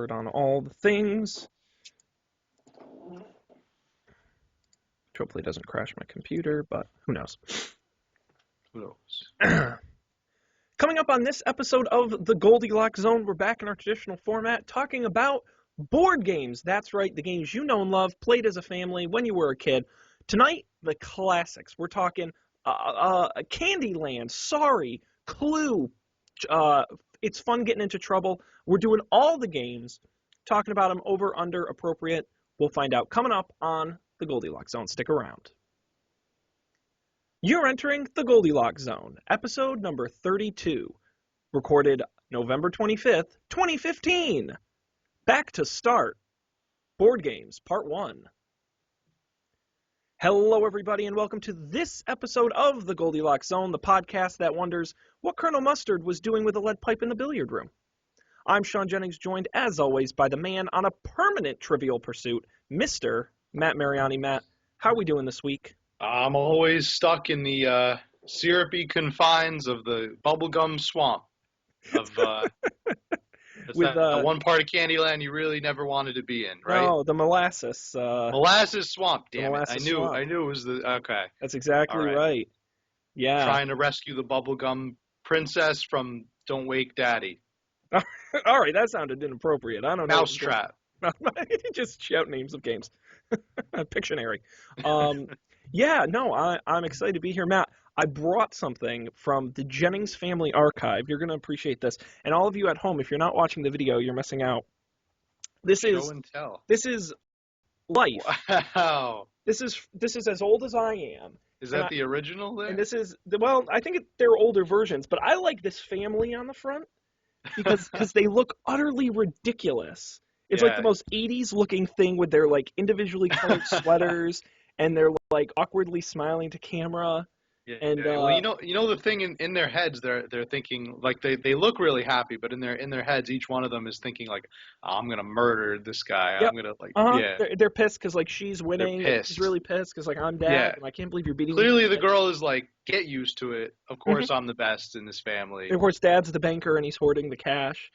start on all the things. Which hopefully doesn't crash my computer, but who knows. Who knows? Coming up on this episode of the Goldilocks Zone, we're back in our traditional format talking about board games. That's right, the games you know and love, played as a family when you were a kid. Tonight, the classics. We're talking Candyland, Sorry, Clue. It's fun getting into trouble. We're doing all the games, talking about them over, under, appropriate. We'll find out coming up on the Goldilocks Zone. Stick around. You're entering the Goldilocks Zone, episode number 32, recorded November 25th, 2015. Back to start. Board Games, Part 1. Hello, everybody, and welcome to this episode of the Goldilocks Zone, the podcast that wonders what Colonel Mustard was doing with a lead pipe in the billiard room. I'm Sean Jennings, joined, as always, by the man on a permanent Trivial Pursuit, Mr. Matt Mariani. Matt, how are we doing this week? I'm always stuck in the syrupy confines of the bubblegum swamp of With the one part of Candyland you really never wanted to be in, right? No, the molasses. Molasses swamp, damn it. Molasses swamp. I knew it was the okay. That's exactly All right. right. Yeah. Trying to rescue the bubblegum princess from Don't Wake Daddy. All right, that sounded inappropriate. I don't know. Mousetrap. Just shout names of games. Pictionary. Yeah, no, I'm excited to be here, Matt. I brought something from the Jennings Family Archive. You're going to appreciate this. And all of you at home, if you're not watching the video, you're missing out. Show and tell. This is life. Wow. This is as old as I am. Is that the original there? And this is, well, I think they're older versions, but I like this family on the front because they look utterly ridiculous. It's like the most 80s looking thing with their like individually colored sweaters and they're like awkwardly smiling to camera. Yeah, and well, you know the thing in their heads, they're thinking like they look really happy, but in their heads, each one of them is thinking like, oh, I'm gonna murder this guy. Yep. I'm gonna like They're pissed because like she's winning. They're pissed. She's really pissed because like I'm dad and I can't believe you're beating me. Clearly, the girl is like, get used to it. Of course, I'm the best in this family. And of course, dad's the banker and he's hoarding the cash.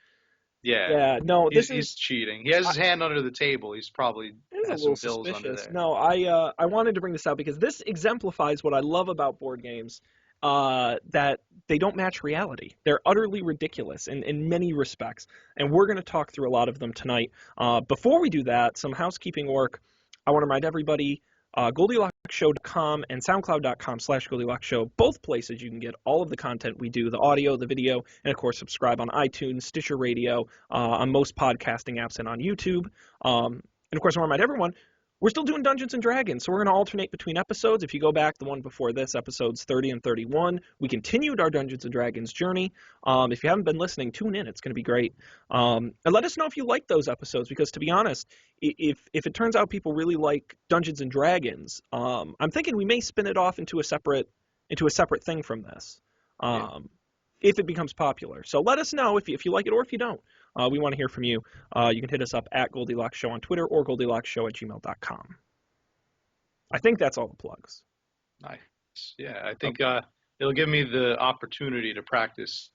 Yeah. Yeah. No, he's cheating. He has his hand under the table. He's probably has some bills under there. No, I wanted to bring this out because this exemplifies what I love about board games. That they don't match reality. They're utterly ridiculous in many respects. And we're going to talk through a lot of them tonight. Before we do that, some housekeeping work. I want to remind everybody, GoldilocksShow.com and SoundCloud.com/GoldilocksShow, both places you can get all of the content we do, the audio, the video, and of course subscribe on iTunes, Stitcher Radio, on most podcasting apps, and on YouTube. And of course, I want to remind everyone, we're still doing Dungeons & Dragons, so we're going to alternate between episodes. If you go back, the one before this, episodes 30 and 31, we continued our Dungeons & Dragons journey. If you haven't been listening, tune in. It's going to be great. And let us know if you like those episodes, because to be honest, if it turns out people really like Dungeons & Dragons, I'm thinking we may spin it off into a separate thing from this, if it becomes popular. So let us know if you like it or if you don't. We want to hear from you. You can hit us up at Goldilocks Show on Twitter or GoldilocksShow@gmail.com. I think that's all the plugs. Nice. Yeah, I think it'll give me the opportunity to practice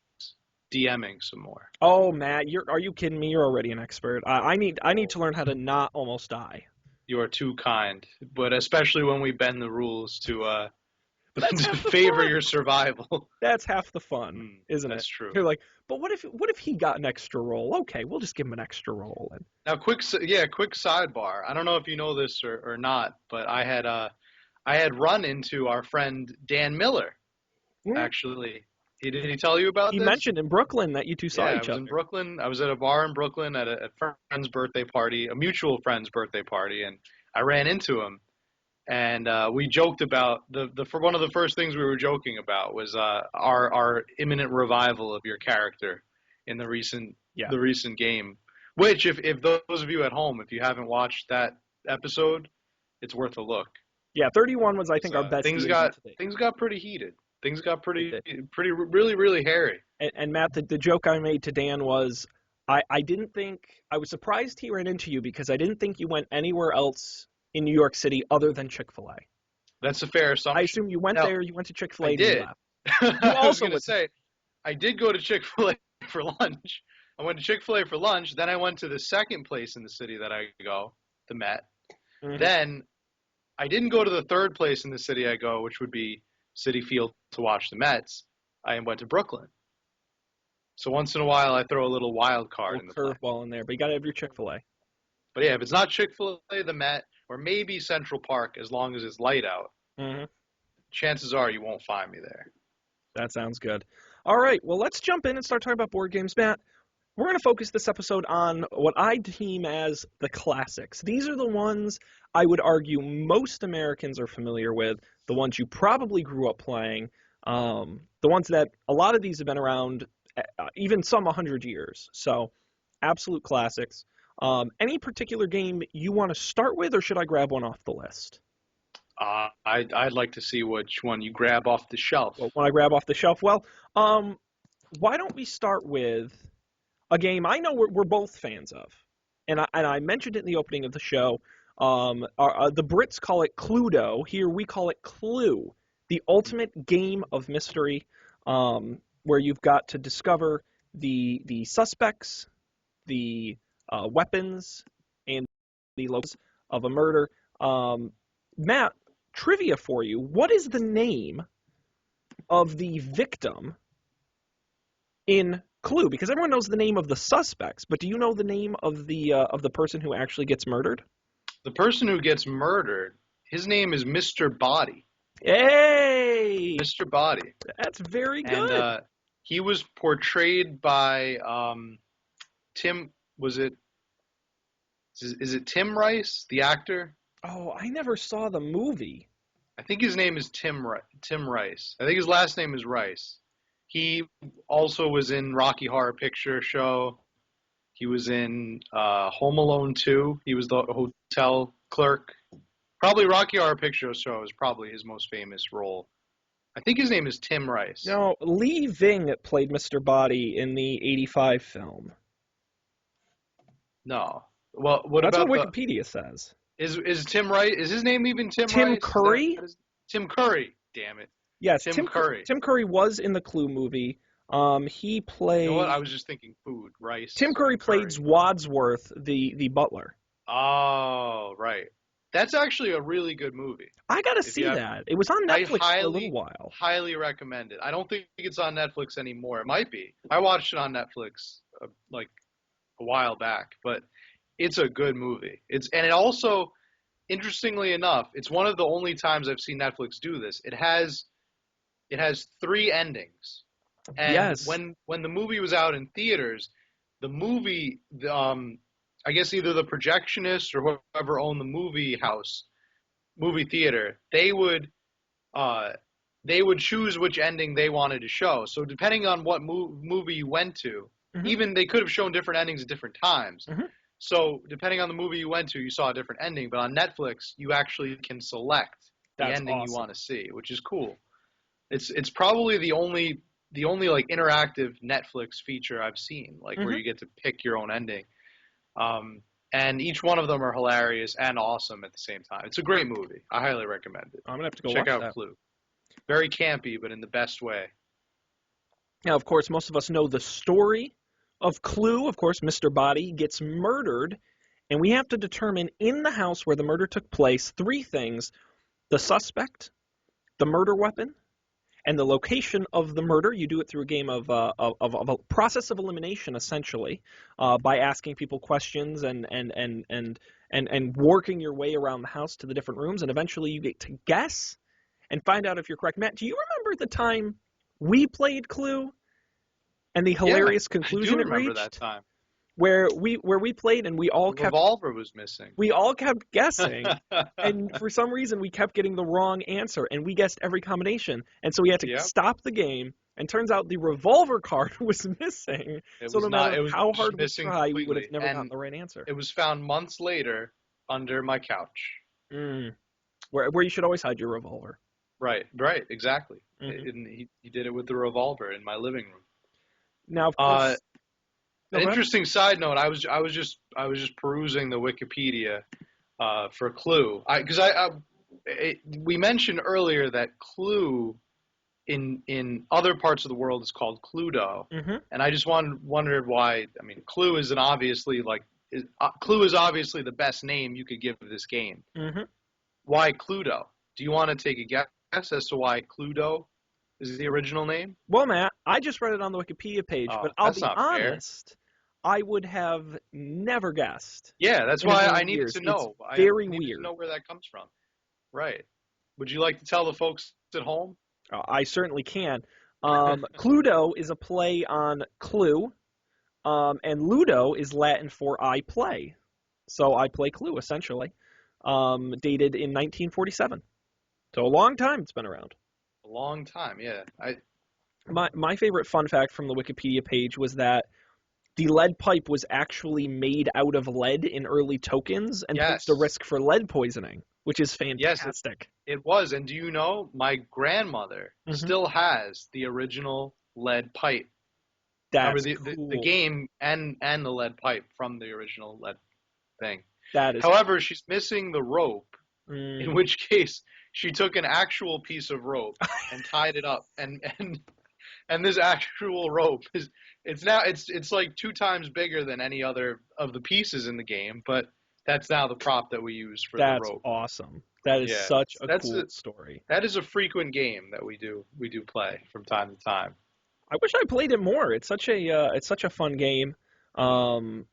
DMing some more. Oh, Matt, are you kidding me? You're already an expert. I need to learn how to not almost die. You are too kind, but especially when we bend the rules to favor your survival. That's half the fun, isn't it? That's true. You're like, but what if he got an extra roll? Okay, we'll just give him an extra roll. Now, quick sidebar. I don't know if you know this or not, but I had run into our friend Dan Miller. Actually, did he tell you about this? He mentioned in Brooklyn that you two saw each other. I was in Brooklyn. I was at a bar in Brooklyn at a friend's birthday party, a mutual friend's birthday party, and I ran into him. And we joked about one of the first things we were joking about was our imminent revival of your character in the recent game. Which, if those of you at home, if you haven't watched that episode, it's worth a look. Yeah, 31 was I think our best. Things got pretty heated. Things got pretty really really hairy. And Matt, the joke I made to Dan was, I didn't think, I was surprised he ran into you because I didn't think you went anywhere else in New York City other than Chick-fil-A. That's a fair assumption. I assume you went there, you went to Chick-fil-A. I did. You left. I was going to say, I did go to Chick-fil-A for lunch, I went to Chick-fil-A for lunch. Then I went to the second place in the city that I go, the Met. Mhm. Then I didn't go to the third place in the city I go, which would be Citi Field to watch the Mets. I went to Brooklyn. So once in a while, I throw a little wild A card little in the play. curveball in there, but you got to have your Chick-fil-A. But yeah, if it's not Chick-fil-A, the Met, or maybe Central Park, as long as it's light out, Hmm. chances are you won't find me there. That sounds good. All right, well, let's jump in and start talking about board games, Matt. We're going to focus this episode on what I deem as the classics. These are the ones I would argue most Americans are familiar with, the ones you probably grew up playing, the ones that a lot of these have been around, even some 100 years. So, absolute classics. Any particular game you want to start with, or should I grab one off the list? I'd like to see which one you grab off the shelf. Well, when I grab off the shelf, well, why don't we start with a game I know we're both fans of, and I mentioned it in the opening of the show. The Brits call it Cluedo. Here we call it Clue, the ultimate game of mystery, where you've got to discover the suspects, the weapons, and the locals of a murder. Matt, trivia for you: what is the name of the victim in Clue? Because everyone knows the name of the suspects, but do you know the name of the person who actually gets murdered? The person who gets murdered, his name is Mr. Body. Hey, Mr. Body. that's very And good. he was portrayed by Tim. Was it? Is it Tim Rice, the actor? Oh, I never saw the movie. I think his name is Tim Rice. I think his last name is Rice. He also was in Rocky Horror Picture Show. He was in Home Alone 2. He was the hotel clerk. Probably Rocky Horror Picture Show is probably his most famous role. I think his name is Tim Rice. No, Lee Ving played Mr. Body in the '85 film. No. Well, what That's what about the Wikipedia says. is Tim Rice? Is his name even Tim Tim Rice? Curry? Tim Curry? Damn it, Yes, Tim Curry. Tim Curry was in the Clue movie. He You know what? I played was just thinking food, Tim rice, Curry and played curry. Wadsworth, the butler. Oh, right. That's actually a really good movie. I gotta If you see have, that. It was on I Netflix for a little while. highly recommend it. I don't think it's on Netflix anymore. It might be. I watched it on Netflix like a while back, but it's a good movie. And it also, interestingly enough, it's one of the only times I've seen Netflix do this. It has three endings, and Yes. when the movie was out in theaters, the movie, I guess either the projectionist or whoever owned the movie theater, uh, they would choose which ending they wanted to show. So depending on what movie you went to, Hmm. even they could have shown different endings at different times. Hmm. So depending on the movie you went to, you saw a different ending. But on Netflix, you actually can select the That's ending you awesome. want to see, which is cool. It's probably the only like interactive Netflix feature I've seen, like where Hmm. you get to pick your own ending. Um, and each one of them are hilarious and awesome at the same time. It's a great movie. I highly recommend it. I'm gonna have to go Check watch out that. Clue. Very campy, but in the best way. Now, of course, most of us know the story of Clue. Of course, Mr. Body gets murdered, and we have to determine in the house where the murder took place three things: the suspect, the murder weapon, and the location of the murder. You do it through a game of a process of elimination, essentially, by asking people questions and working your way around the house to the different rooms, and eventually you get to guess and find out if you're correct. Matt, do you remember the time we played Clue and the Yeah, hilarious I do conclusion it remember that reached, time. where we played and The revolver was missing. we all kept guessing, and for some reason we kept getting the wrong answer, and we guessed every combination, and so we had to Yep. stop the game. And turns out the revolver card was missing, It so was no not. matter It was how just hard we missing try, we would have completely, never gotten and the right answer. it was found months later under my couch. Mm. Where you should always hide your revolver. Right, right, exactly. Hmm. And he did it with the revolver in my living room. Now, of Uh, course, no, an go ahead. interesting side note. I was just perusing the Wikipedia for Clue. We mentioned earlier that Clue in other parts of the world it's called Cluedo, Hmm. and I just wondered why. I mean, Clue is an obviously Clue is obviously the best name you could give this game. Hmm. Why Cluedo? Do you want to take a guess as to why Cluedo is the original name? Well, Matt, I just read it on the Wikipedia page, but Oh, I'll that's be not fair. honest, I would have never guessed Yeah, that's in a why I million needed years. to It's know. I very needed to weird. know where that comes from. Right. Would you like to tell the folks at home? I certainly can. Cluedo is a play on Clue, and Ludo is Latin for I play. So I play Clue, essentially. Dated in 1947. So a long time it's been around. A long time, yeah. My favorite fun fact from the Wikipedia page was that the lead pipe was actually made out of lead in early tokens and posed a Yes. risk for lead poisoning, which is Yes, fantastic. it was. And do you know, my grandmother Hmm. still has the original lead pipe. Remember That's the cool. game and the lead pipe from the original lead thing. That is However, she's missing the rope, in mm, which case she took an actual piece of rope and tied it up and this actual rope is it's like 2 times bigger than any other of the pieces in the game, but that's now the prop that we use for the that's rope. awesome. That is Yeah, such a that's cool a, story. that is a frequent game that we do play from time to time. I wish I played it more. It's such a fun game. Um,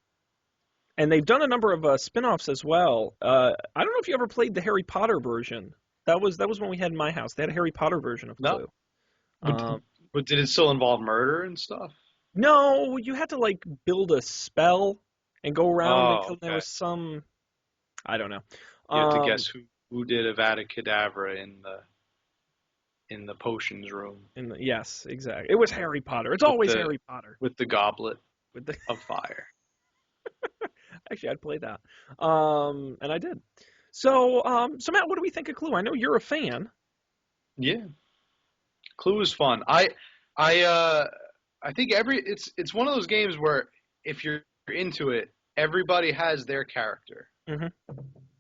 and they've done a number of spin-offs as well. I don't know if you ever played the Harry Potter version. That was when we had in my house. They had a Harry Potter version of No, Clue. but Um, but did it still involve murder and stuff? no, you had to like build a spell and go around Oh, until there okay. was some I don't know. You have to Um, guess who did Avada Kedavra in the potions room yes, exactly. It was Harry Potter. It's always the Harry Potter. with the goblet With the of fire. actually, I'd play that. And I did. So Matt, what do we think of Clue? I know you're a fan. Yeah, Clue is fun. I I think it's one of those games where if you're into it, everybody has their character. Hmm.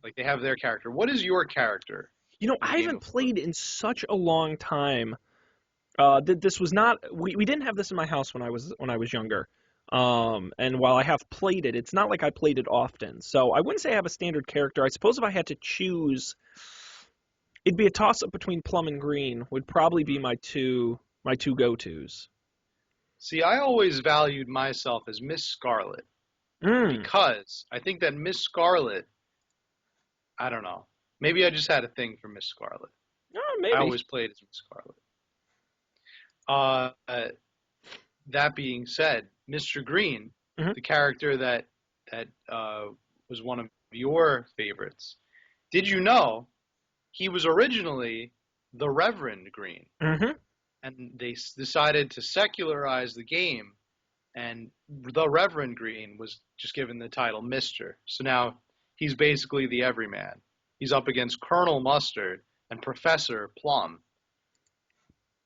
Like they have their character. What is your character in the I game haven't of Clue? played in such a long time. This was not. We didn't have this in my house when I was younger. And while I have played it, it's not like I played it often. So I wouldn't say I have a standard character. I suppose if I had to choose, it'd be a toss up between Plum and Green. Would probably be Hmm. my two go-tos. See, I always valued myself as Miss Scarlet Mm. because I think that Miss Scarlet, I don't know. Maybe I just had a thing for Miss Scarlet. Oh, I maybe. always played as Miss Scarlet. That being said, Mr. Green, Hmm. the character that was one of your favorites, did you know he was originally the Reverend Green, Hmm. and they decided to secularize the game, and the Reverend Green was just given the title Mister. So now he's basically the everyman. He's up against Colonel Mustard and Professor Plum.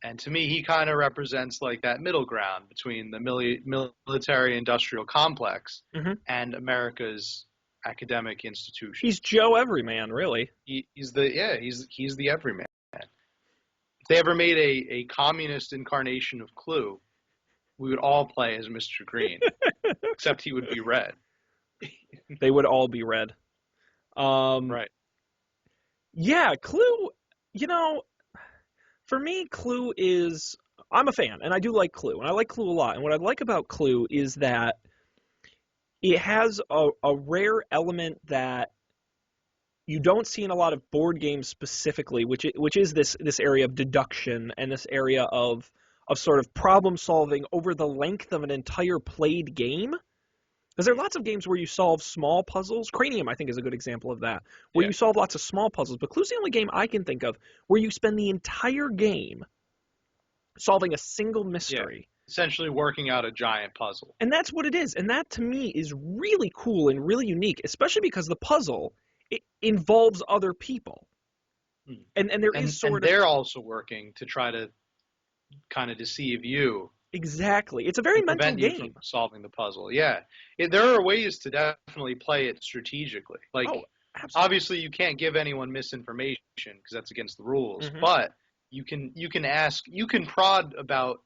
And to me, he kind of represents like that middle ground between the military industrial complex Hmm. and America's academic institutions. He's Joe Everyman, really. He's the yeah he's the everyman. If they ever made a communist incarnation of Clue, we would all play as Mr. Green, except he would be red. They would all be red. Um, Right. yeah, Clue. You know, for me, Clue is. I'm a fan, and I do like Clue, and I like Clue a lot. And what I like about Clue is that it has a rare element that you don't see in a lot of board games specifically, which is this area of deduction and this area of sort of problem solving over the length of an entire played game. Because there are lots of games where you solve small puzzles. Cranium, I think, is a good example of that, where Yeah. you solve lots of small puzzles. But Clue's the only game I can think of where you spend the entire game solving a single Yeah. mystery. Essentially working out a giant puzzle. And that's what it is. And that to me is really cool and really unique, especially because the puzzle it involves other people. Hmm. And there is And sort of they're also working to try to kind of deceive you exactly. It's a very and mental prevent you from game. solving the puzzle. Yeah, there are ways to definitely play it strategically. Like Oh, absolutely. obviously you can't give anyone misinformation because that's against the rules, Hmm. but you can prod about,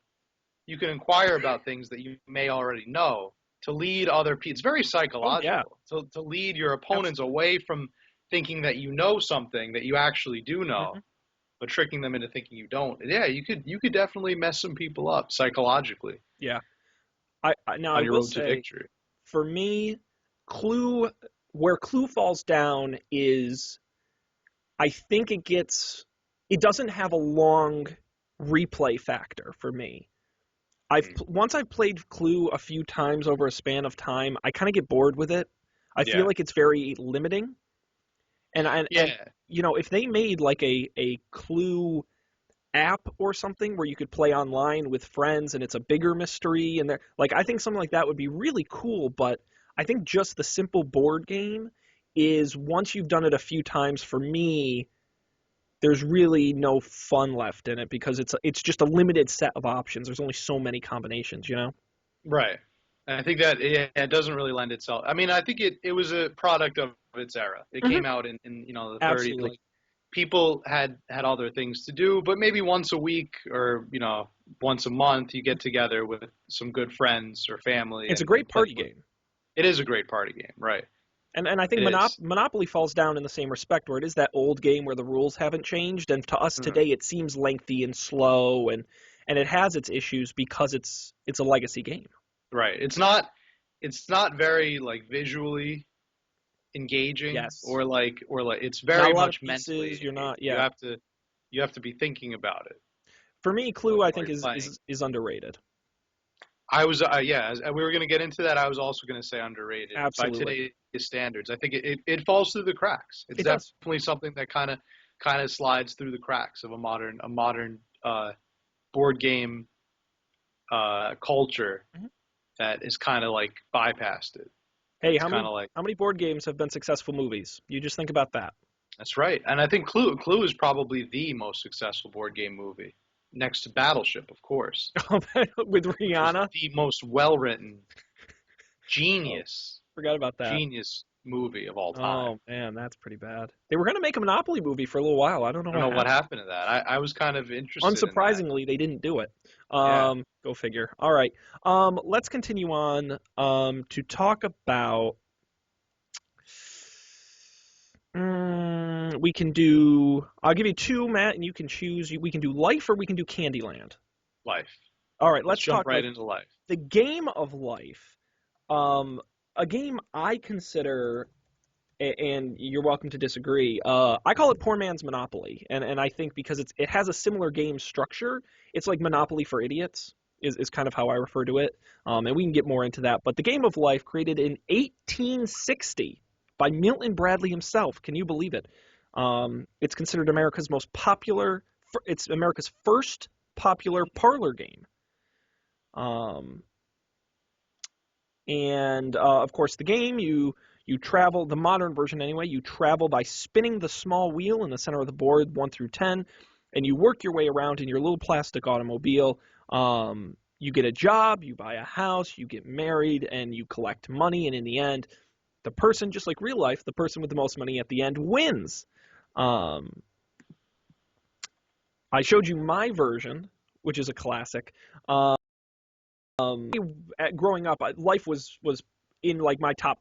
you can inquire about things that you may already know to lead other people. It's very Oh yeah, psychological to lead your opponents absolutely. away from thinking that you know something that you actually do know, Hmm. but tricking them into thinking you don't. Yeah, you could definitely mess some people up psychologically Yeah. Now I on your will road to say, victory. for me, Clue, where Clue falls down is I think it doesn't have a long replay factor for me. Mm. Once I've played Clue a few times over a span of time, I kind of get bored with it. I feel Yeah, like it's very limiting. And yeah, if they made like a Clue app or something where you could play online with friends and it's a bigger mystery and like I think something like that would be really cool, but I think just the simple board game is once you've done it a few times for me, there's really no fun left in it because it's just a limited set of options. There's only so many combinations, you know? right. And I think that it doesn't really lend itself. I mean, I think it was a product of its era. It Hmm. came out in the 30s. Absolutely. Like people had other things to do, but maybe once a week or once a month you get together with some good friends or family It's a and great play. party game. It is a great party game, right? And I think It is. Monopoly falls down in the same respect, where it is that old game where the rules haven't changed, and to us Mhm. today it seems lengthy and slow, and it has its issues because it's a legacy game. Right. It's not very like visually engaging Yes. or like it's Not very a lot of much pieces. mentally You're not. engaging. Yeah. You have to be thinking about it For me, Clue I while think you're playing. is underrated. I was yeah, as we were going to get into that. I was also going to say underrated by Absolutely. today's standards. I think it falls through the cracks. It's It does. definitely something that kind of slides through the cracks of a modern board game culture Mhm. that is kind of like bypassed it. Hey, It's kind of like how many board games have been successful movies? You just think about that. that's right. And I think Clue is probably the most successful board game movie, next to Battleship, of course, With which was Rihanna. the most well written, Oh, genius, forgot about that. genius movie of all time. Oh man, that's pretty bad. They were gonna make a Monopoly movie for a little while. I don't know I don't what know what happened. happened to that. I was kind of interested in that. Unsurprisingly, they didn't do it. Yeah, Go figure. All right. Let's continue on to talk about. We can do. I'll give you two, Matt, and you can choose. We can do Life or we can do Candyland. life. All right. Let's Let's jump talk right Life. into life. The game of Life. A game I consider and you're welcome to disagree. I call it poor man's Monopoly, and I think because it has a similar game structure, it's like Monopoly for idiots is kind of how I refer to it. And we can get more into that. But the Game of Life, created in 1860 by Milton Bradley himself, can you believe it? It's considered America's most popular. It's America's first popular parlor game. Um, and of course, the game you travel, the modern version anyway, you travel by spinning the small wheel in the center of the board, 1 through 10, and you work your way around in your little plastic automobile. You get a job, you buy a house, you get married, and you collect money. And in the end, the person, just like real life, the person with the most money at the end wins. Um, I showed you my version, which is a classic. Growing up, Life was in like my top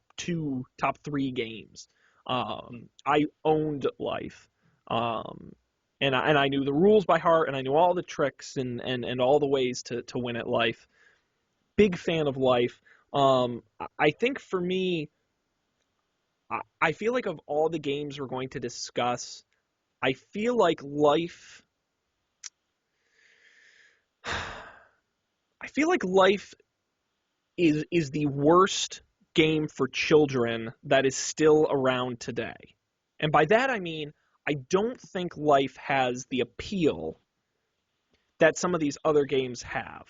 three games. I owned Life, um, and I knew the rules by heart, and I knew all the tricks and all the ways to win at Life. Big fan of Life. I think for me, I feel like of all the games we're going to discuss, I feel like Life. I feel like Life is the worst game for children that is still around today. And by that I mean I don't think Life has the appeal that some of these other games have.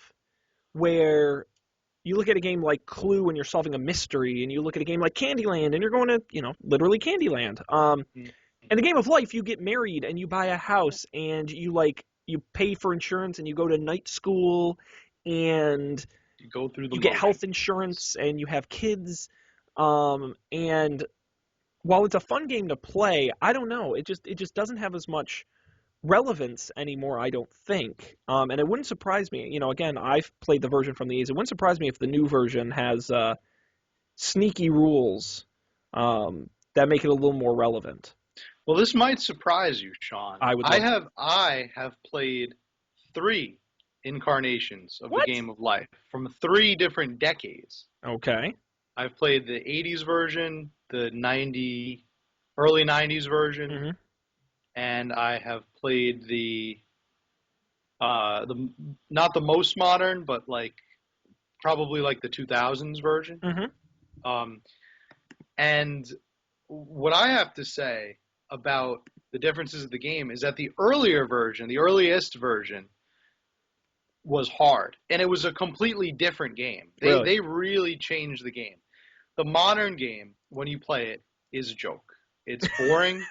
Where you look at a game like Clue and you're solving a mystery, and you look at a game like Candyland and you're going to, literally Candyland. In the Game of Life, you get married and you buy a house and you pay for insurance and you go to night school and You go through the you get health motions. insurance and you have kids. And while it's a fun game to play, I don't know. It just doesn't have as much relevance anymore, I don't think. And it wouldn't surprise me. Again, I've played the version from the 80s. It wouldn't surprise me if the new version has sneaky rules that make it a little more relevant. Well, this might surprise you, Sean. I would love to. I have played 3 incarnations of the What? game of life from 3 different decades. Okay. I've played the 80s version, the early 90s version, Mm-hmm. and I have played the not the most modern, but like probably like the 2000s version. Mm-hmm. Um, and what I have to say about the differences of the game is that the earlier version, the earliest version, was hard, and it was a completely different game. Really? They really changed the game. The modern game, when you play it, is a joke. It's boring.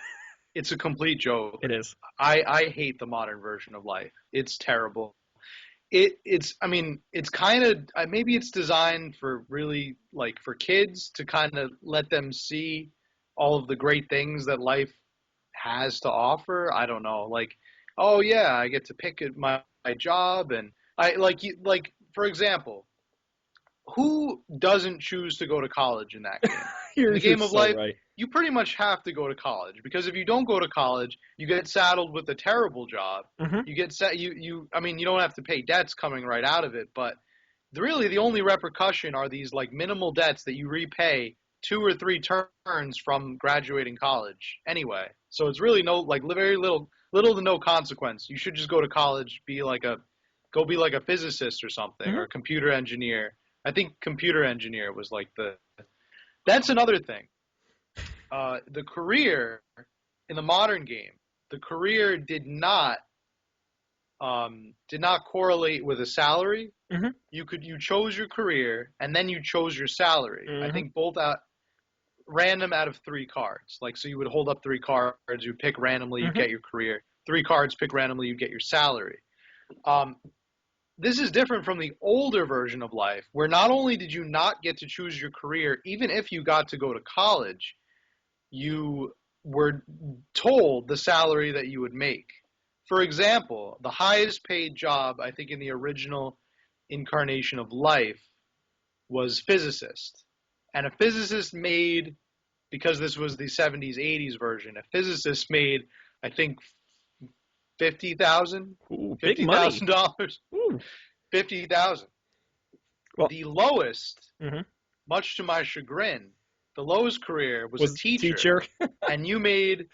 It's a complete joke. It is. I hate the modern version of life. It's terrible. It's I mean, it's kind of maybe it's designed for really like for kids to kind of let them see all of the great things that life has to offer. I don't know. Like, oh yeah, I get to pick my job, and I like for example, who doesn't choose to go to college in that game? In the You're game of so life, right. you pretty much have to go to college, because if you don't go to college, you get saddled with a terrible job. Mm-hmm. You get set. I mean, you don't have to pay debts coming right out of it, but really the only repercussion are these like minimal debts that you repay 2 or 3 turns from graduating college anyway. So it's really very little to no consequence. You should just go to college, be like a physicist or something, Mm-hmm. or a computer engineer. I think computer engineer was like that's another thing. The career in the modern game, the career did not correlate with a salary. Mm-hmm. You chose your career, and then you chose your salary. I Mm-hmm. think both random out of 3 cards. Like, so you would hold up 3 cards, you pick randomly, you Mm-hmm. get your career. 3 cards, pick randomly, you get your salary. This is different from the older version of life, where not only did you not get to choose your career, even if you got to go to college, you were told the salary that you would make. For example, the highest paid job, I think, in the original incarnation of life was physicist. And a physicist made, because this was the 70s, 80s version, a physicist made, I think, $50,000. Ooh, big money. $50,000. Ooh. 50,000. Well, The lowest, mm-hmm. much to my chagrin, the lowest career was a teacher, teacher. and you made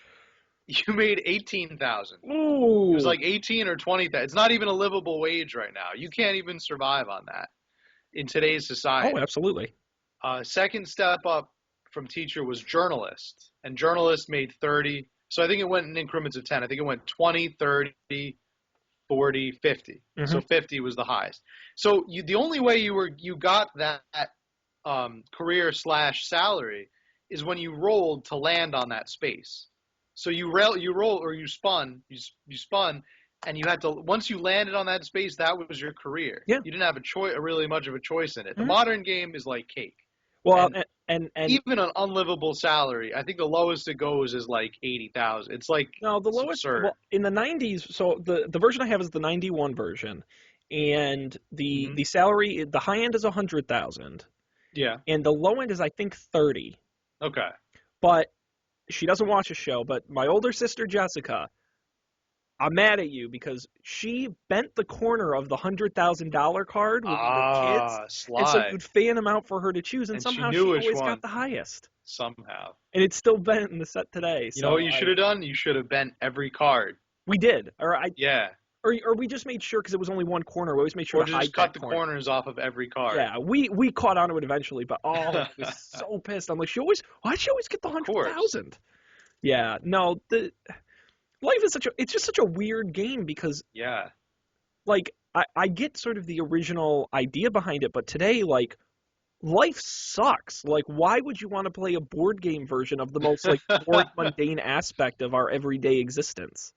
18,000. Ooh. It was like 18 or 20,000. It's not even a livable wage right now. You can't even survive on that in today's society. Oh, absolutely. Second step up from teacher was journalist, and journalist made 30. So I think it went in increments of 10. I think it went 20, 30, 40, 50. Mm-hmm. So 50 was the highest. So the only way you got that career / salary is when you rolled to land on that space. So you spun, and you had to, once you landed on that space, that was your career. Yeah. You didn't have really much of a choice in it. Mm-hmm. The modern game is like cake. Well, and even an unlivable salary, I think the lowest it goes is like 80,000. It's like, no, the lowest. absurd. Well, in the 90s. So the version I have is the 91 version, and the salary, the high end is 100,000. Yeah. And the low end is, I think, 30. Okay. But she doesn't watch a show. But my older sister Jessica, I'm mad at you because she bent the corner of the $100,000 card with the kids, Slide. and so you'd fan them out for her to choose, and somehow she always got the highest. Somehow. And it's still bent in the set today. You know what you should have done? You should have bent every card. We did, Yeah. or we just made sure because it was only one corner. We always made sure Or to just hide cut that the corner. corners off of every card. Yeah, we caught on to it eventually, but I was so pissed. I'm like, why'd she always get the 100,000? Yeah, no, life is it's just such a weird game because yeah, like I get sort of the original idea behind it, but today like life sucks. Like, why would you want to play a board game version of the most like boring, mundane aspect of our everyday existence?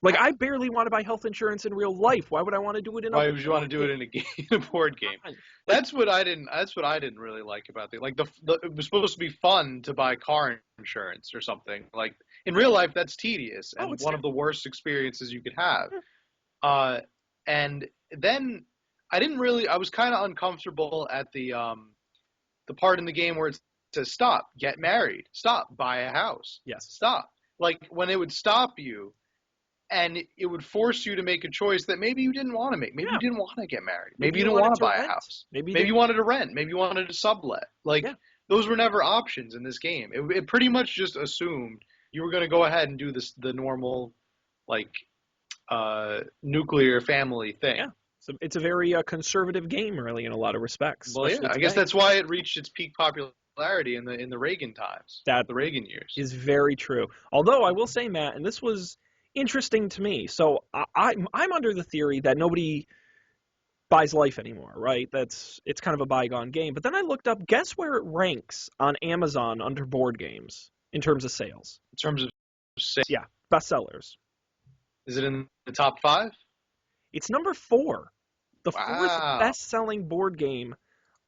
Like, I barely want to buy health insurance in real life. Why would I want to do it in a Why would you want to board do it game? in a game, in a board game? Come on. Like, That's what I didn't. That's what I didn't really like about the it was supposed to be fun to buy car insurance or something. Like in real life, that's tedious oh, and it's one of the worst experiences you could have. Uh, and then I didn't really. I was kind of uncomfortable at the part in the game where it says stop, get married, stop, buy a house, yes. stop. Like when it would stop you and it would force you to make a choice that maybe you didn't want to make. Maybe Yeah. you didn't want to get married. Maybe Maybe you you didn't want wanted to to buy a rent. house. Maybe Maybe they, you wanted to rent. Maybe you wanted to sublet. Like yeah. those were never options in this game. It pretty much just assumed you were going to go ahead and do the normal like nuclear family thing. Yeah. So it's a very conservative game, really, in a lot of respects, Well, yeah, especially I guess today. that's why it reached its peak popularity in the Reagan times, That the Reagan years. is very true. Although I will say, Matt, and this was interesting to me. So I'm under the theory that nobody buys Life anymore, right? It's kind of a bygone game. But then I looked up, guess where it ranks on Amazon under board games in terms of sales? In terms of sales, Yeah, bestsellers. is it in the top 5? It's number 4, the fourth Wow. best-selling board game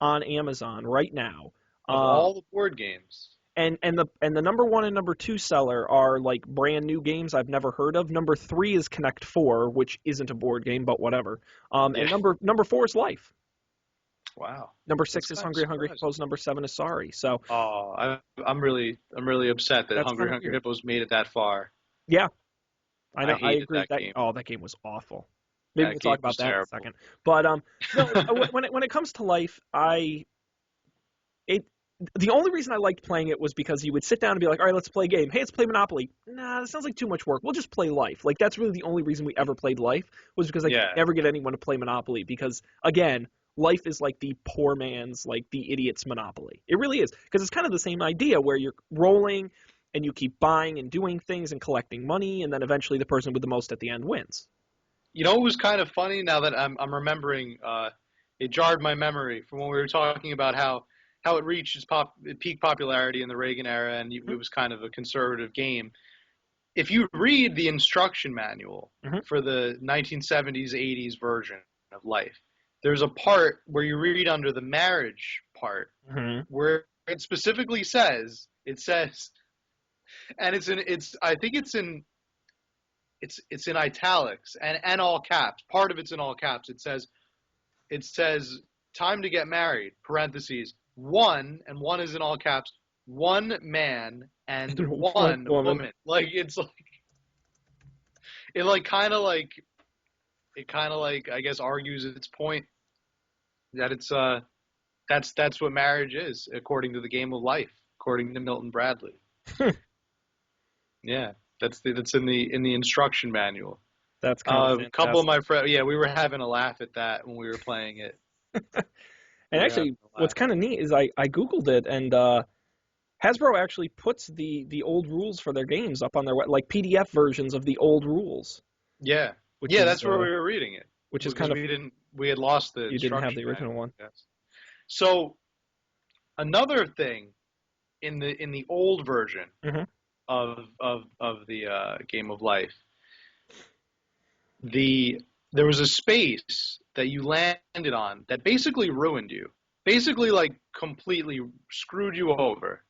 on Amazon right now. Of all the board games. And the number 1 and number 2 seller are like brand new games I've never heard of. Number 3 is Connect 4, which isn't a board game, but whatever. Yeah. And number 4 is Life. Wow. Number 6 That's is kinda Hungry surprising. Hippos. Number 7 is Sorry. So I'm really upset that that's Hungry kind of Hungry weird. Hippos made it that far. Yeah, I I know. I hated agree. that game. That game was awful. Maybe That we'll game talk about was that in a terrible. second. But no, when it comes to Life, the only reason I liked playing it was because you would sit down and be like, all right, let's play a game. Hey, let's play Monopoly. Nah, that sounds like too much work. We'll just play Life. Like, that's really the only reason we ever played Life, was because I could Yeah. never get anyone to play Monopoly because, again, Life is like the poor man's, like the idiot's Monopoly. It really is. Because it's kind of the same idea where you're rolling and you keep buying and doing things and collecting money, and then eventually the person with the most at the end wins. You know, it was kind of funny now that I'm remembering. It jarred my memory from when we were talking about how it reached its peak popularity in the Reagan era, and it was kind of a conservative game. If you read the instruction manual Mhm. for the 1970s, 80s version of Life, there's a part where you read under the marriage part Mm-hmm. where it specifically says, and I think it's in italics and all caps. Part of it's in all caps. It says time to get married, parentheses, one, and one is in all caps, one man and one woman. woman. Like it's like it like kind of like it kind of like I guess argues its point that that's what marriage is according to the game of life, according to Milton Bradley. Yeah, that's in the instruction manual. That's kind of A couple of fantastic. my friends, yeah, we were having a laugh at that when we were playing it. And We were having actually, a what's laugh. kind of neat is I Googled it, and Hasbro actually puts the old rules for their games up on their like PDF versions of the old rules, Yeah, which yeah, is that's where we were reading it which is because kind of we had lost the you didn't have the instruction original manual. one. Yes. So another thing in the old version Hmm. of the Game of Life, there was a space that you landed on that basically ruined you, basically like completely screwed you over.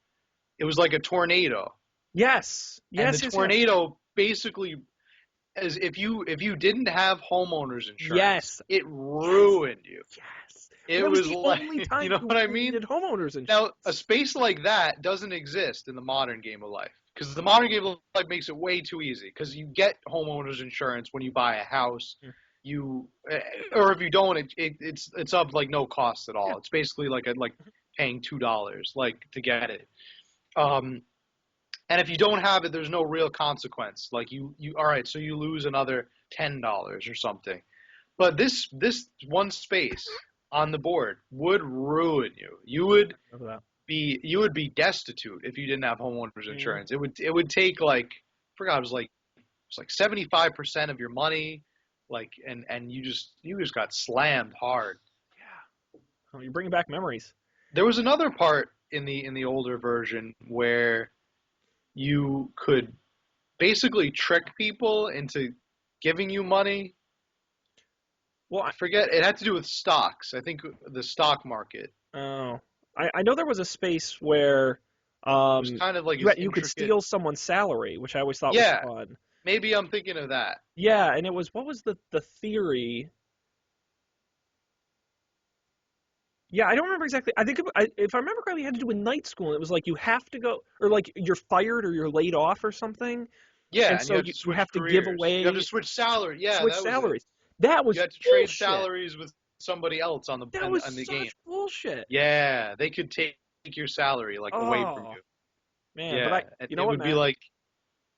It was like a tornado, Yes, and yes, the yes, yes, tornado basically, as if you didn't have homeowners insurance, yes, it ruined you. yes. It That was was the like, only you time know you what I really mean? needed homeowners Now, a insurance. space like that doesn't exist in the modern Game of Life because the modern Game of Life makes it way too easy because you get homeowners insurance when you buy a house. Mm. You or if you don't, it's of like no cost at all. Yeah. It's basically like paying $2 like to get it. Um, and if you don't have it, there's no real consequence. Like you all right, so you lose another $10 or something. But this one space on the board would ruin you. Remember You would be destitute if you didn't have homeowners that. insurance. It would take like I forgot it was like 75% of your money, like and you just got slammed hard. Yeah. Oh, you're bringing back memories. There was another part in the older version where you could basically trick people into giving you money. Well, I forget. It had to do with stocks. I think the stock market. oh, I know there was a space where It was kind of like you this you could intricate. steal someone's salary, which I always thought was Yeah, fun. maybe I'm thinking of that. Yeah, and it was what was the theory? Yeah, I don't remember exactly. I think if I remember correctly, it had to do with night school. And it was like you have to go, or like you're fired or you're laid off or something, Yeah, and and you so have to you switch have to give careers. You have to away, switch salary. Yeah, switch that was it. salaries. That You was had to trade bullshit. salaries with somebody else on the That was on the game. such bullshit. Yeah, they could take your salary like away from Oh you. man, but Yeah, and you know it what, would be man? like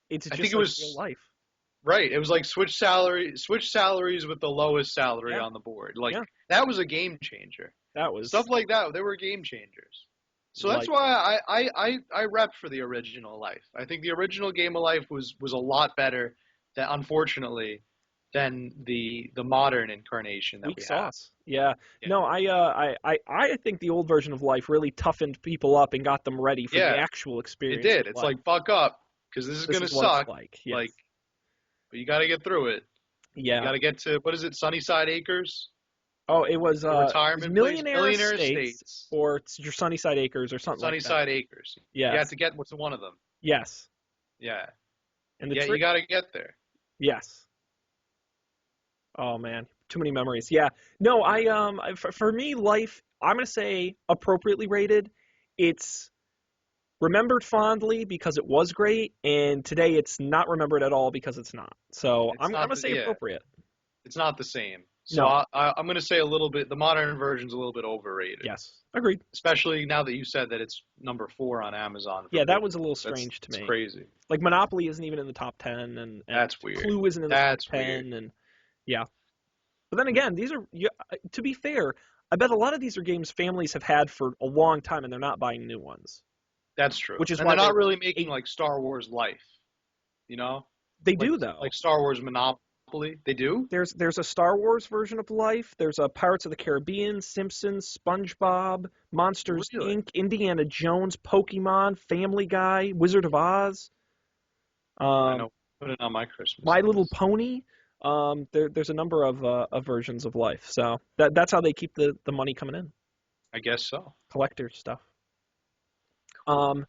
It's I think just it like real was life. right. It was like switch salaries with the lowest salary Yeah, on the board. Like yeah, that was a game changer. that was Stuff like that, they were game changers. So that's like why I rep for the original Life. I think the original Game of Life was a lot better than unfortunately than the modern incarnation that weak we have. sauce. Yeah. Yeah. No, I think the old version of life really toughened people up and got them ready for the Yeah, actual it experience of did. It's life. like buck up because this is This gonna is what it's suck. like. Like, Yes. but you got to get through it. You Yeah. got to get to what is it, Sunnyside Acres, Oh, the it was retirement place, Millionaire Millionaire Estates Estates, or it's your Sunnyside Acres or something like that. Sunnyside Acres. You have Yes. to get what's one of them. Yes. Yeah, And the yeah, you trick. got to get there. Yes. Oh man, too many memories. Yeah. No, for me, life. I'm gonna say appropriately rated. It's remembered fondly because it was great, and today it's not remembered at all because it's not. So It's I'm not gonna the say yeah, appropriate. it's not the same. So No. I'm gonna say a little bit. The modern version's a little bit overrated, Yes. Agreed. especially now that you said that it's number 4 on Amazon for Yeah, that board was a little games. That's strange to it's me. crazy. Like Monopoly isn't even in the top 10, and That's weird. Clue isn't in the top That's weird. 10, and yeah. But then again, these are to be fair. I bet a lot of these are games families have had for a long time, and they're not buying new ones. That's true. Which is And why they're not they're really making eight. like Star Wars Life, you know? They Like do though. like Star Wars Monopoly. They do? There's a Star Wars version of Life. There's a Pirates of the Caribbean, Simpsons, SpongeBob, Monsters Really? Inc., Indiana Jones, Pokemon, Family Guy, Wizard of Oz, I um, know. Put it on my Christmas My Little list. Pony. There's a number of versions of Life. So that's how they keep the money coming in. I guess so. Collector stuff. Um,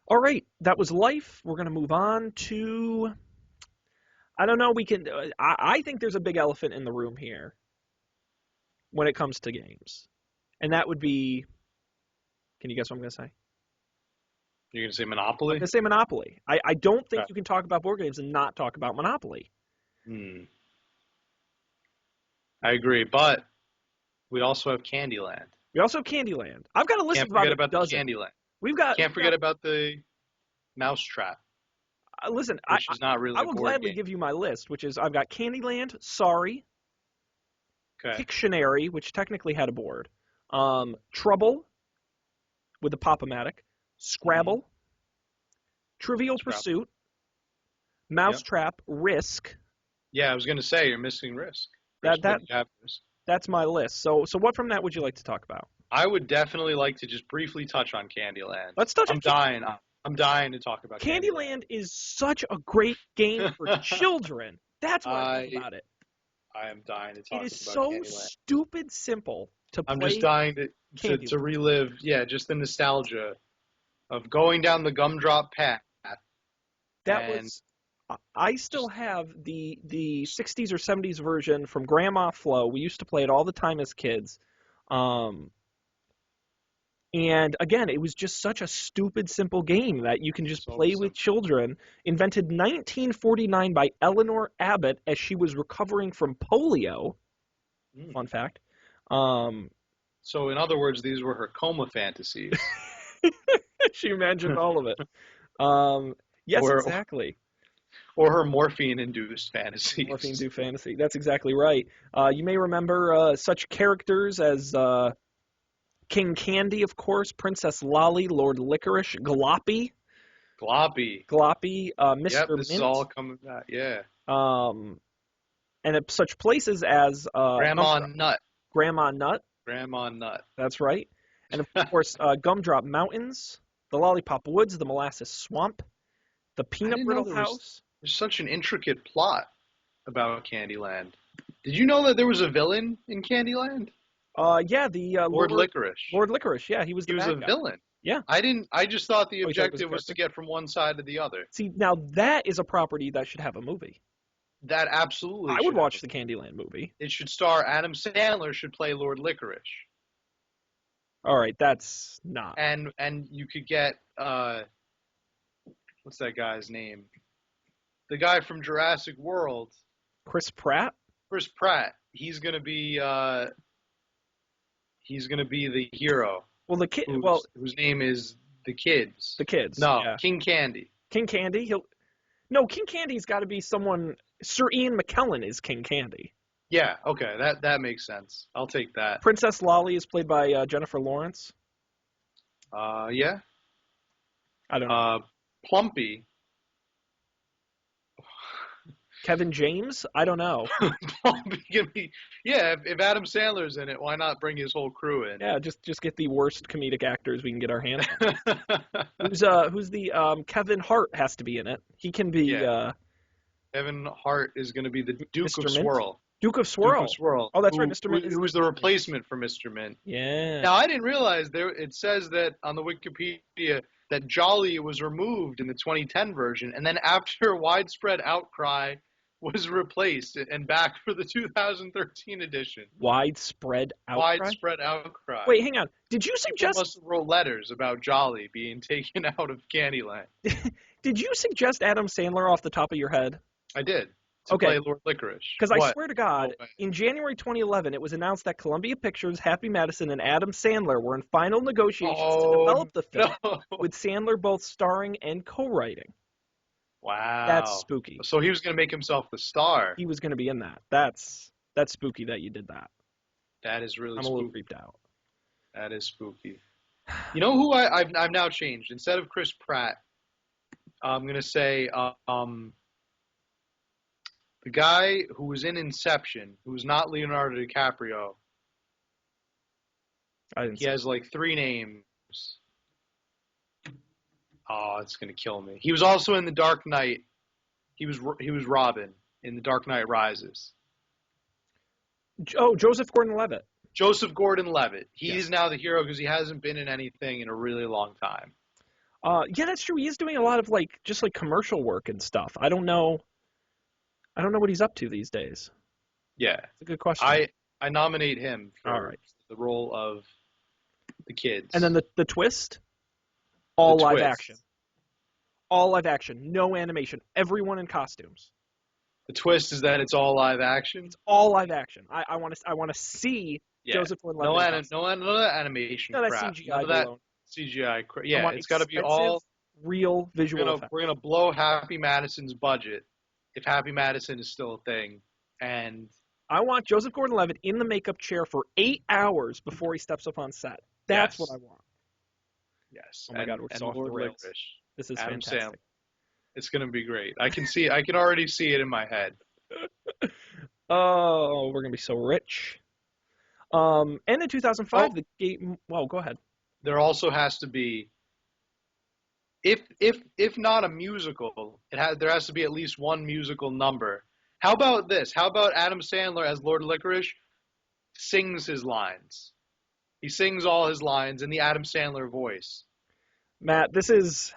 all right, that was Life. We're gonna move on to. I don't know. We can. I think there's a big elephant in the room here when it comes to games, and that would be. Can you guess what I'm gonna say? You're gonna say I'm Monopoly? gonna say Monopoly. I don't think Okay. you can talk about board games and not talk about Monopoly. Hmm. I agree, but we also have Candyland. We also have Candyland. I've got a list Can't of about forget a about the dozen. Candyland. We've Can't forget got about the Mousetrap, listen. which is not really I a will board gladly game. give you my list, which is I've got Candyland, Sorry, Okay. Pictionary, which technically had a board, Trouble with the Pop-O-Matic, Scrabble, Trivial Scrabble. Pursuit, Yep. Mousetrap, Risk. Yeah, I was gonna say you're missing Risk. That Risk that wouldn't have Risk. that's my list. So what from that would you like to talk about? I would definitely like to just briefly touch on Candyland. Let's touch on I'm dying. I'm dying to talk about Candyland. Candyland is such a great game for children. That's what I love about it. I am dying to It talk is about so Candyland. stupid simple to play. I'm just dying to Candyland. relive, yeah, just the nostalgia of going down the gumdrop path. That and was. I still have the 60s or 70s version from Grandma Flo. We used to play it all the time as kids. And again, it was just such a stupid, simple game that you can just So play simple. with children. Invented 1949 by Eleanor Abbott as she was recovering from polio. Mm. Fun fact. So in other words, these were her coma fantasies. She imagined all of it. Yes, Or- exactly. or her morphine-induced fantasies. Morphine do fantasy. That's exactly right. You may remember such characters as King Candy, of course, Princess Lolly, Lord Licorice, Gloppy, Gloppy. Mr. Yep, this is Mint, all coming back. Yeah. and at such places as Grandma Gumdrop, Nut. Grandma Nut. Grandma Nut. That's right. And of course, Gumdrop Mountains, the Lollipop Woods, the Molasses Swamp, the Peanut didn't know Brittle there was- House. There's such an intricate plot. about Candyland. Did you know that there was a villain in Candyland? Yeah, the Lord Licorice. Lord Licorice. Yeah, he was He the was a bad guy. villain. Yeah. I didn't. I just thought the Oh, you thought it was a objective was to character? get from one side to the other. See, now that is a property that should have a movie. That absolutely I would should have watch the Candyland movie. It should star Adam Sandler should play Lord Licorice, All right, that's not. and you could get what's that guy's name? The guy from Jurassic World, Chris Pratt? Chris Pratt. He's gonna be the hero. Well, the kid. Whose name is the Kids. The Kids. No, Yeah. King Candy. King Candy. King Candy's got to be someone. Sir Ian McKellen is King Candy. Yeah. Okay. That makes sense. I'll take that. Princess Lolly is played by Jennifer Lawrence. Yeah. I don't know. Plumpy. Kevin James? I don't know. Yeah, if Adam Sandler's in it, why not bring his whole crew in? Yeah, just get the worst comedic actors we can get our hands on. Who's the Kevin Hart has to be in it. He can be Kevin Hart is going to be the Duke Mr. of Mint? Swirl. Duke of Swirl. Duke of Swirl. Oh, that's right, Mr. Mint. Who was the replacement for Mr. Mint. Yeah. Now, I didn't realize it says that on the Wikipedia that Jolly was removed in the 2010 version, and then after widespread outcry was replaced and back for the 2013 edition. Widespread outcry? Widespread outcry. Wait, hang on. Did you People suggest... must have wrote letters about Jolly being taken out of Candyland. Did you suggest Adam Sandler off the top of your head? I did. To Okay. play Lord Licorice. Because I swear to God, No way. in January 2011, it was announced that Columbia Pictures, Happy Madison, and Adam Sandler were in final negotiations to develop the film, with Sandler both starring and co-writing. Wow. That's spooky. So he was going to make himself the star. He was going to be in that. That's spooky that you did that. That is really I'm spooky. a little creeped out. That is spooky. You know who I've now changed? Instead of Chris Pratt, I'm going to say the guy who was in Inception, who was not Leonardo DiCaprio. He has like 3 names. Oh, it's gonna kill me. He was also in The Dark Knight. He was Robin in The Dark Knight Rises. Oh, Joseph Gordon-Levitt. Joseph Gordon-Levitt. He Yes. is now the hero because he hasn't been in anything in a really long time. Yeah, that's true. He is doing a lot of just commercial work and stuff. I don't know what he's up to these days. Yeah, It's a good question. I nominate him for All right. the role of the Kids. And then the twist, all The live twist. action. All live action, no animation. Everyone in costumes. The twist is that it's all live action. It's all live action. I want to see Joseph Gordon-Levitt. No animation No, that's crap. CGI. None of that alone. CGI crap. I Yeah, want it's got to be expensive, all. real visual We're effects. gonna blow Happy Madison's budget if Happy Madison is still a thing, and I want Joseph Gordon-Levitt in the makeup chair for 8 hours before he steps up on set. That's Yes. what I want. yes. Oh my God, we're and so off the Lord rails. Licorice. This is Adam fantastic. Sandler. It's gonna be great. I can already see it in my head. Oh, we're gonna be so rich. And in 2005, the game. Well, go ahead. There also has to be, if not a musical, there has to be at least one musical number. How about this? How about Adam Sandler as Lord Licorice sings his lines? He sings all his lines in the Adam Sandler voice. Matt, this is.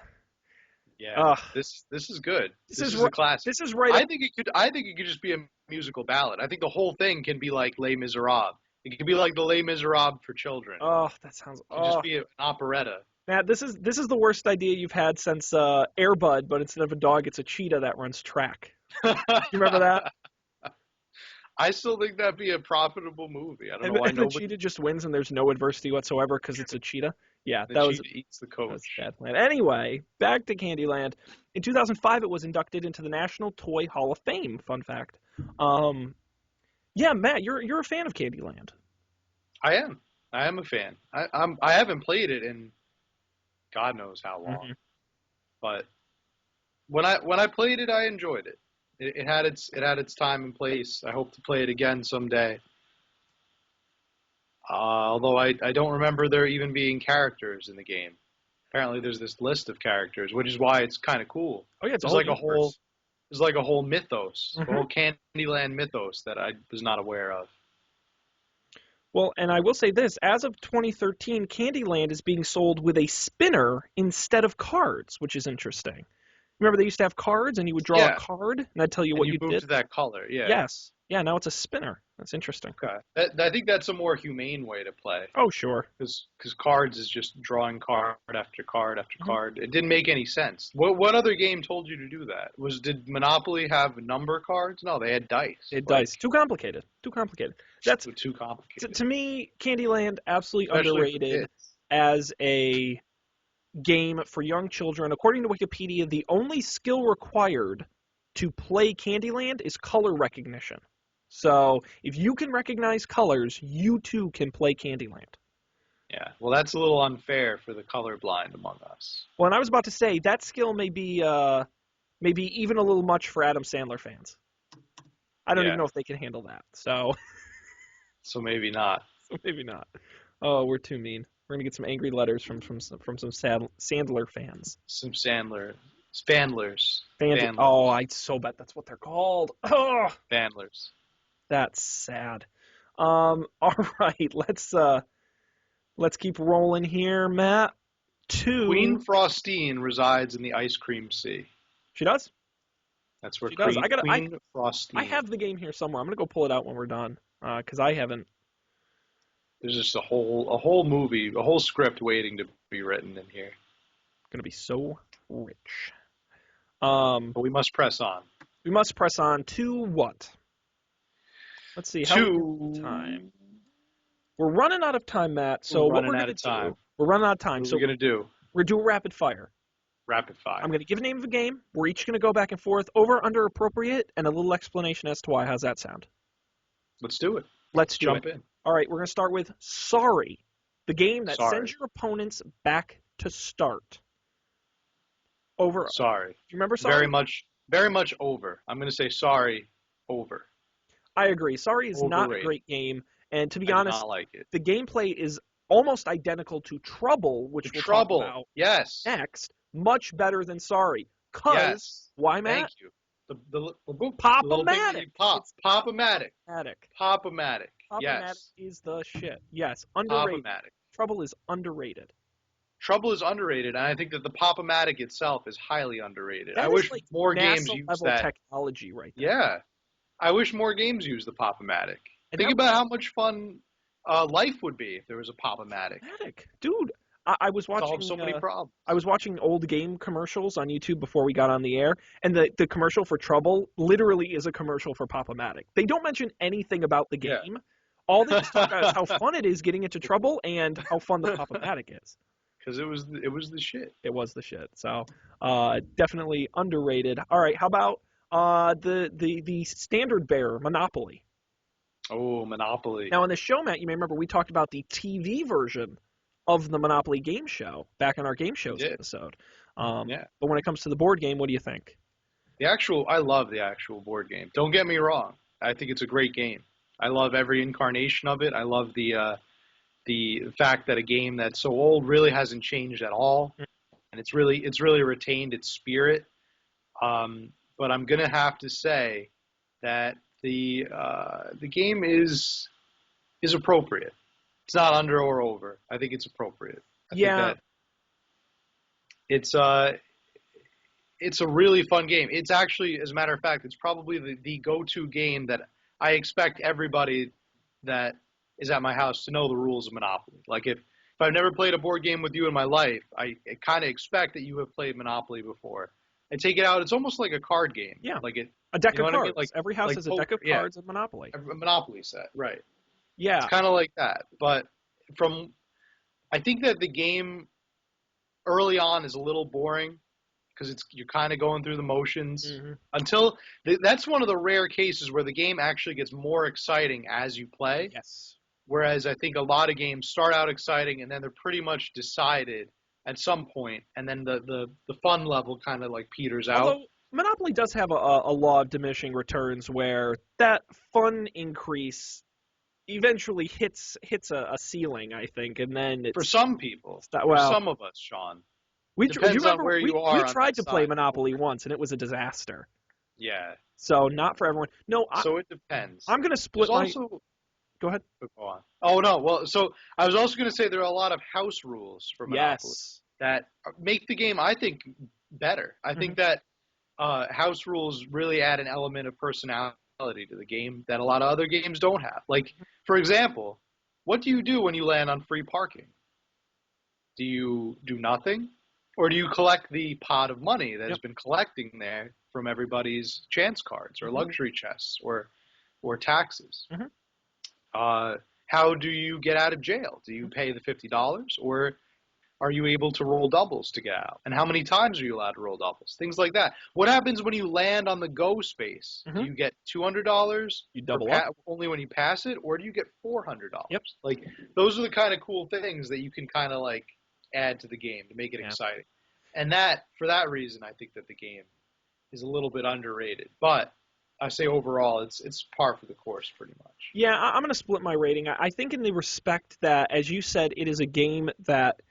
Yeah, this is good. This is a classic. This is right. I think it could just be a musical ballad. I think the whole thing can be like Les Miserables. It could be like the Les Miserables for children. Oh, that sounds. It could just be an operetta. Matt, this is the worst idea you've had since Air Bud, but instead of a dog, it's a cheetah that runs track. You remember that? I still think that'd be a profitable movie. I don't And, know why and the cheetah just wins and there's no adversity whatsoever because it's a cheetah. Yeah, the that was cheetah eats the that was coach. a bad plan. Anyway, back to Candyland. In 2005, it was inducted into the National Toy Hall of Fame. Fun fact. Yeah, Matt, you're a fan of Candyland. I am. I am a fan. I haven't played it in God knows how long, Mhm. but when I played it, I enjoyed it. It had its time and place. I hope to play it again someday. Although I don't remember there even being characters in the game. Apparently, there's this list of characters, which is why it's kind of cool. Oh yeah, it's There's all like a universe. There's like a whole mythos, a Mhm. whole Candyland mythos that I was not aware of. Well, and I will say this, as of 2013, Candyland is being sold with a spinner instead of cards, which is interesting. Remember they used to have cards and you would draw a Yeah, card and that'd tell you and what you you move did? to that color. Yeah. Yes. Yeah, now it's a spinner. That's interesting. Okay. I think that's a more humane way to play. Oh, sure. Because cards is just drawing card after card after Mhm. card. It didn't make any sense. What other game told you to do that? Did Monopoly have number cards? No, they had dice. It Like dice. Too complicated. Too complicated. That's too complicated, to me, Candyland absolutely especially for underrated kids. as a game for young children. According to Wikipedia, the only skill required to play Candyland is color recognition. So if you can recognize colors, you too can play Candyland. Yeah. Well, that's a little unfair for the colorblind among us. Well, and I was about to say that skill may be maybe even a little much for Adam Sandler fans. I don't even Yeah. know if they can handle that. So So maybe not. maybe not. Oh, we're too mean. We're gonna get some angry letters from some Sandler fans. Some Spandlers, Oh, I so bet that's what they're called. Oh, Spandlers. that's sad. All right, let's keep rolling here, Matt. Queen 2. Frostine resides in the ice cream sea. She does. That's where She does. Queen Frostine. I have the game here somewhere. I'm gonna go pull it out when we're done, because I haven't. There's just a whole movie, a whole script waiting to be written in here. Gonna be so rich. But we must press on. We must press on to what? Let's see. How To time? We're running out of time, Matt. So We're what running we're out gonna of time. do? We're running out of time. What are So we gonna do? we're doing rapid fire. Rapid fire. I'm gonna give a name of a game. We're each gonna go back and forth, over, under, appropriate, and a little explanation as to why. How's that sound? Let's do it. Let's do Jump it. in. All right, we're gonna start with Sorry, the game that Sorry. sends your opponents back to start. Over. Sorry. Do you remember Sorry? Very much over. I'm gonna say sorry. Over. I agree. Sorry is not a Overrated. great game, and to be I do honest, not like it. the gameplay is almost identical to Trouble, which we'll talk Trouble. about Yes. next. Much better than Sorry. Cause Yes. why, Matt? Thank you. The little Pop-O-Matic. thing pop. It's Pop-O-Matic. Pop-O-Matic. Pop-O-Matic. Pop-O-Matic Yes. is the shit. Yes, underrated. Pop-O-Matic. Trouble is underrated. Trouble is underrated, and I think that the Pop-O-Matic itself is highly underrated. That I is wish like more games NASA used level that. technology right there. Yeah. I wish more games used the Pop-O-Matic. And Think that about how much fun life would be if there was a Pop-O-Matic. Pop-O-Matic. Dude, I was watching Solve so many problems. I was watching old game commercials on YouTube before we got on the air, and the commercial for Trouble literally is a commercial for Pop-O-Matic. They don't mention anything about the Yeah. game. All they just talk about is how fun it is getting into Trouble and how fun the Pop-O-Matic is. Because it was the shit. It was the shit. So definitely underrated. All right, how about the standard bearer, Monopoly? Oh, Monopoly. Now, on the show, Matt, you may remember we talked about the TV version of the Monopoly game show back in our game shows We did. episode. Yeah. But when it comes to the board game, what do you think? I love the actual board game. Don't get me wrong. I think it's a great game. I love every incarnation of it. I love the fact that a game that's so old really hasn't changed at all, and it's really retained its spirit. But I'm gonna have to say that the game is appropriate. It's not under or over. I think it's appropriate. I think that it's a really fun game. It's actually, as a matter of fact, it's probably the go-to game that I expect everybody that is at my house to know the rules of Monopoly. Like if I've never played a board game with you in my life, I kind of expect that you have played Monopoly before. I take it out. It's almost like a card game. Yeah. Like A deck You know of what I cards. mean? Like- Every house like has a deck of poker, yeah. cards in Monopoly. a Monopoly set, right? Yeah. It's kind of like that. But I think that the game early on is a little boring because you're kind of going through the motions Mhm. until that's one of the rare cases where the game actually gets more exciting as you play. Yes. Whereas I think a lot of games start out exciting and then they're pretty much decided at some point, and then the fun level kind of like peters out. Although Monopoly does have a law of diminishing returns where that fun increase eventually hits a ceiling, I think, and then it's For some people, that- for well, some of us, Sean. we depends you on remember where we you are on tried that to play side. Monopoly once and it was a disaster. Yeah. So not for everyone. No, So it depends. I'm gonna There's split my. also Go ahead. Go on. Oh no. Well, so I was also going to say there are a lot of house rules for Monopoly Yes. that make the game, I think, better. I Hmm. think that house rules really add an element of personality to the game that a lot of other games don't have. Like, for example, what do you do when you land on free parking? Do you do nothing? Or do you collect the pot of money that has Yep. been collecting there from everybody's chance cards or Hmm. luxury chests or taxes? Hmm. Uh, how do you get out of jail? Do you pay the $50 or are you able to roll doubles to get out? And how many times are you allowed to roll doubles? Things like that. What happens when you land on the go space? Do Hmm. you get $200 You for double up. only when you pass it, or do you get Yep. $400? Like those are the kind of cool things that you can kind of like add to the game to make it Yeah. exciting. And that for that reason, I think that the game is a little bit underrated. But I say overall, it's par for the course pretty much. Yeah, I'm going to split my rating. I think in the respect that, as you said, it is a game that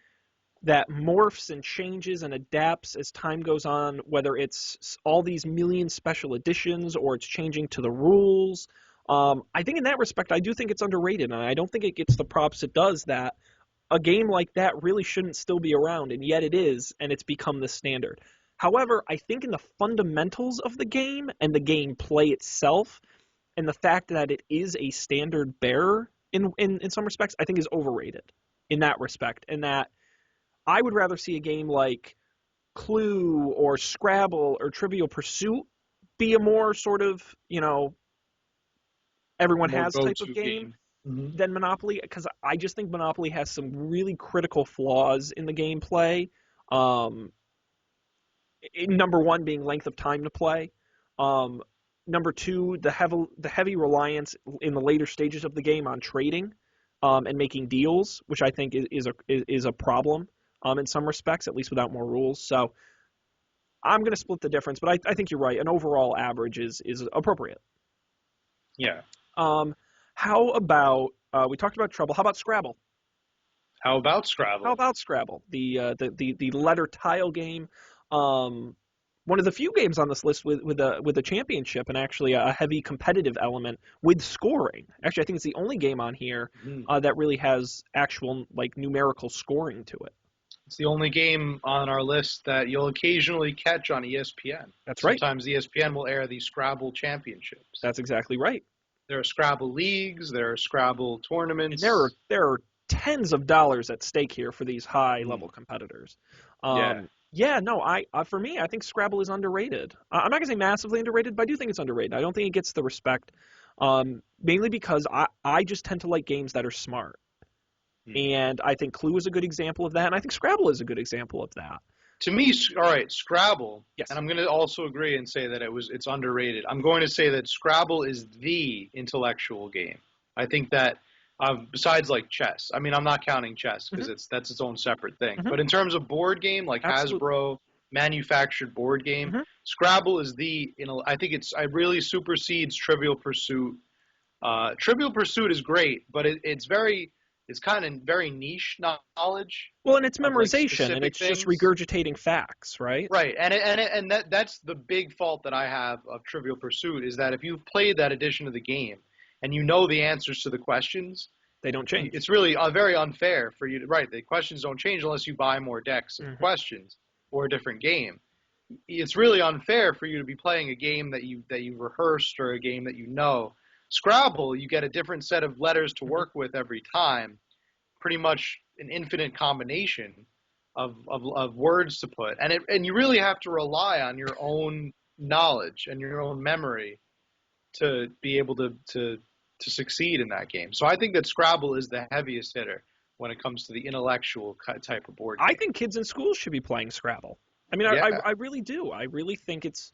morphs and changes and adapts as time goes on, whether it's all these million special editions or it's changing to the rules. I think in that respect, I do think it's underrated, and I don't think it gets the props it does. That a game like that really shouldn't still be around, and yet it is, and it's become the standard. However, I think in the fundamentals of the game and the gameplay itself, and the fact that it is a standard bearer in some respects, I think is overrated in that respect. And that I would rather see a game like Clue or Scrabble or Trivial Pursuit be a more sort of, everyone More has type of go-to game game. Hmm. than Monopoly, because I just think Monopoly has some really critical flaws in the gameplay. Um, Number one being length of time to play. Um, Number two, the heavy reliance in the later stages of the game on trading and making deals, which I think is a problem in some respects, at least without more rules. So I'm going to split the difference, but I think you're right. An overall average is appropriate. Yeah. Um, how about we talked about Trouble? How about Scrabble? How about How Scrabble? about Scrabble? The letter tile game. Um, One of the few games on this list with a championship and actually a heavy competitive element with scoring. Actually, I think it's the only game on here Mhm. that really has actual like numerical scoring to it. It's the only game on our list that you'll occasionally catch on ESPN. That's right. Sometimes ESPN will air these Scrabble championships. That's exactly right. There are Scrabble leagues, there are Scrabble And there are tournaments. there are tens of dollars at stake here for these high Mm. level competitors. Yeah. Yeah, no, I for me, I think Scrabble is underrated. I'm not gonna say massively underrated, but I do think it's underrated. I don't think it gets the respect, mainly because I just tend to like games that are smart, Mm. and I think Clue is a good example of that, and I think Scrabble is a good example of that. To me, all right, Scrabble, and Yes. I'm going to also agree and say that it's underrated. I'm going to say that Scrabble is the intellectual game. I think that besides like chess, I mean, I'm not counting chess because Hmm. that's its own separate thing. Hmm. But in terms of board game, like Absolutely. Hasbro manufactured board game, Hmm. Scrabble is I think it really supersedes Trivial Pursuit. Trivial Pursuit is great, but it's kind of very niche knowledge Well, and it's of like memorization, and specific it's just things. regurgitating facts, right? Right, and that's the big fault that I have of Trivial Pursuit is that if you've played that edition of the game and you know the answers to the questions, They don't change. it's really very unfair for you to. Right, the questions don't change unless you buy more decks of Hmm. questions or a different game. It's really unfair for you to be playing a game that you rehearsed or a game that you know. Scrabble, you get a different set of letters to Hmm. work with every time, pretty much an infinite combination of words to put, and you really have to rely on your own knowledge and your own memory to be able to succeed in that game. So I think that Scrabble is the heaviest hitter when it comes to the intellectual type of board I game. think kids in schools should be playing Scrabble. I mean, I Yeah. I really do. I really think it's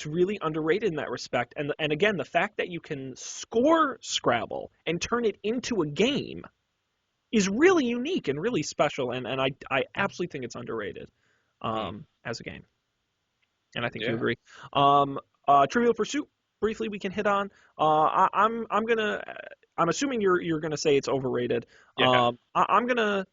really underrated in that respect. And again, the fact that you can score Scrabble and turn it into a game is really unique and really special. And I absolutely think it's underrated Hmm. as a game. And I think you Yeah. agree. Trivial Pursuit. Briefly, we can hit on. I'm assuming you're gonna say it's overrated. Yeah. I'm gonna.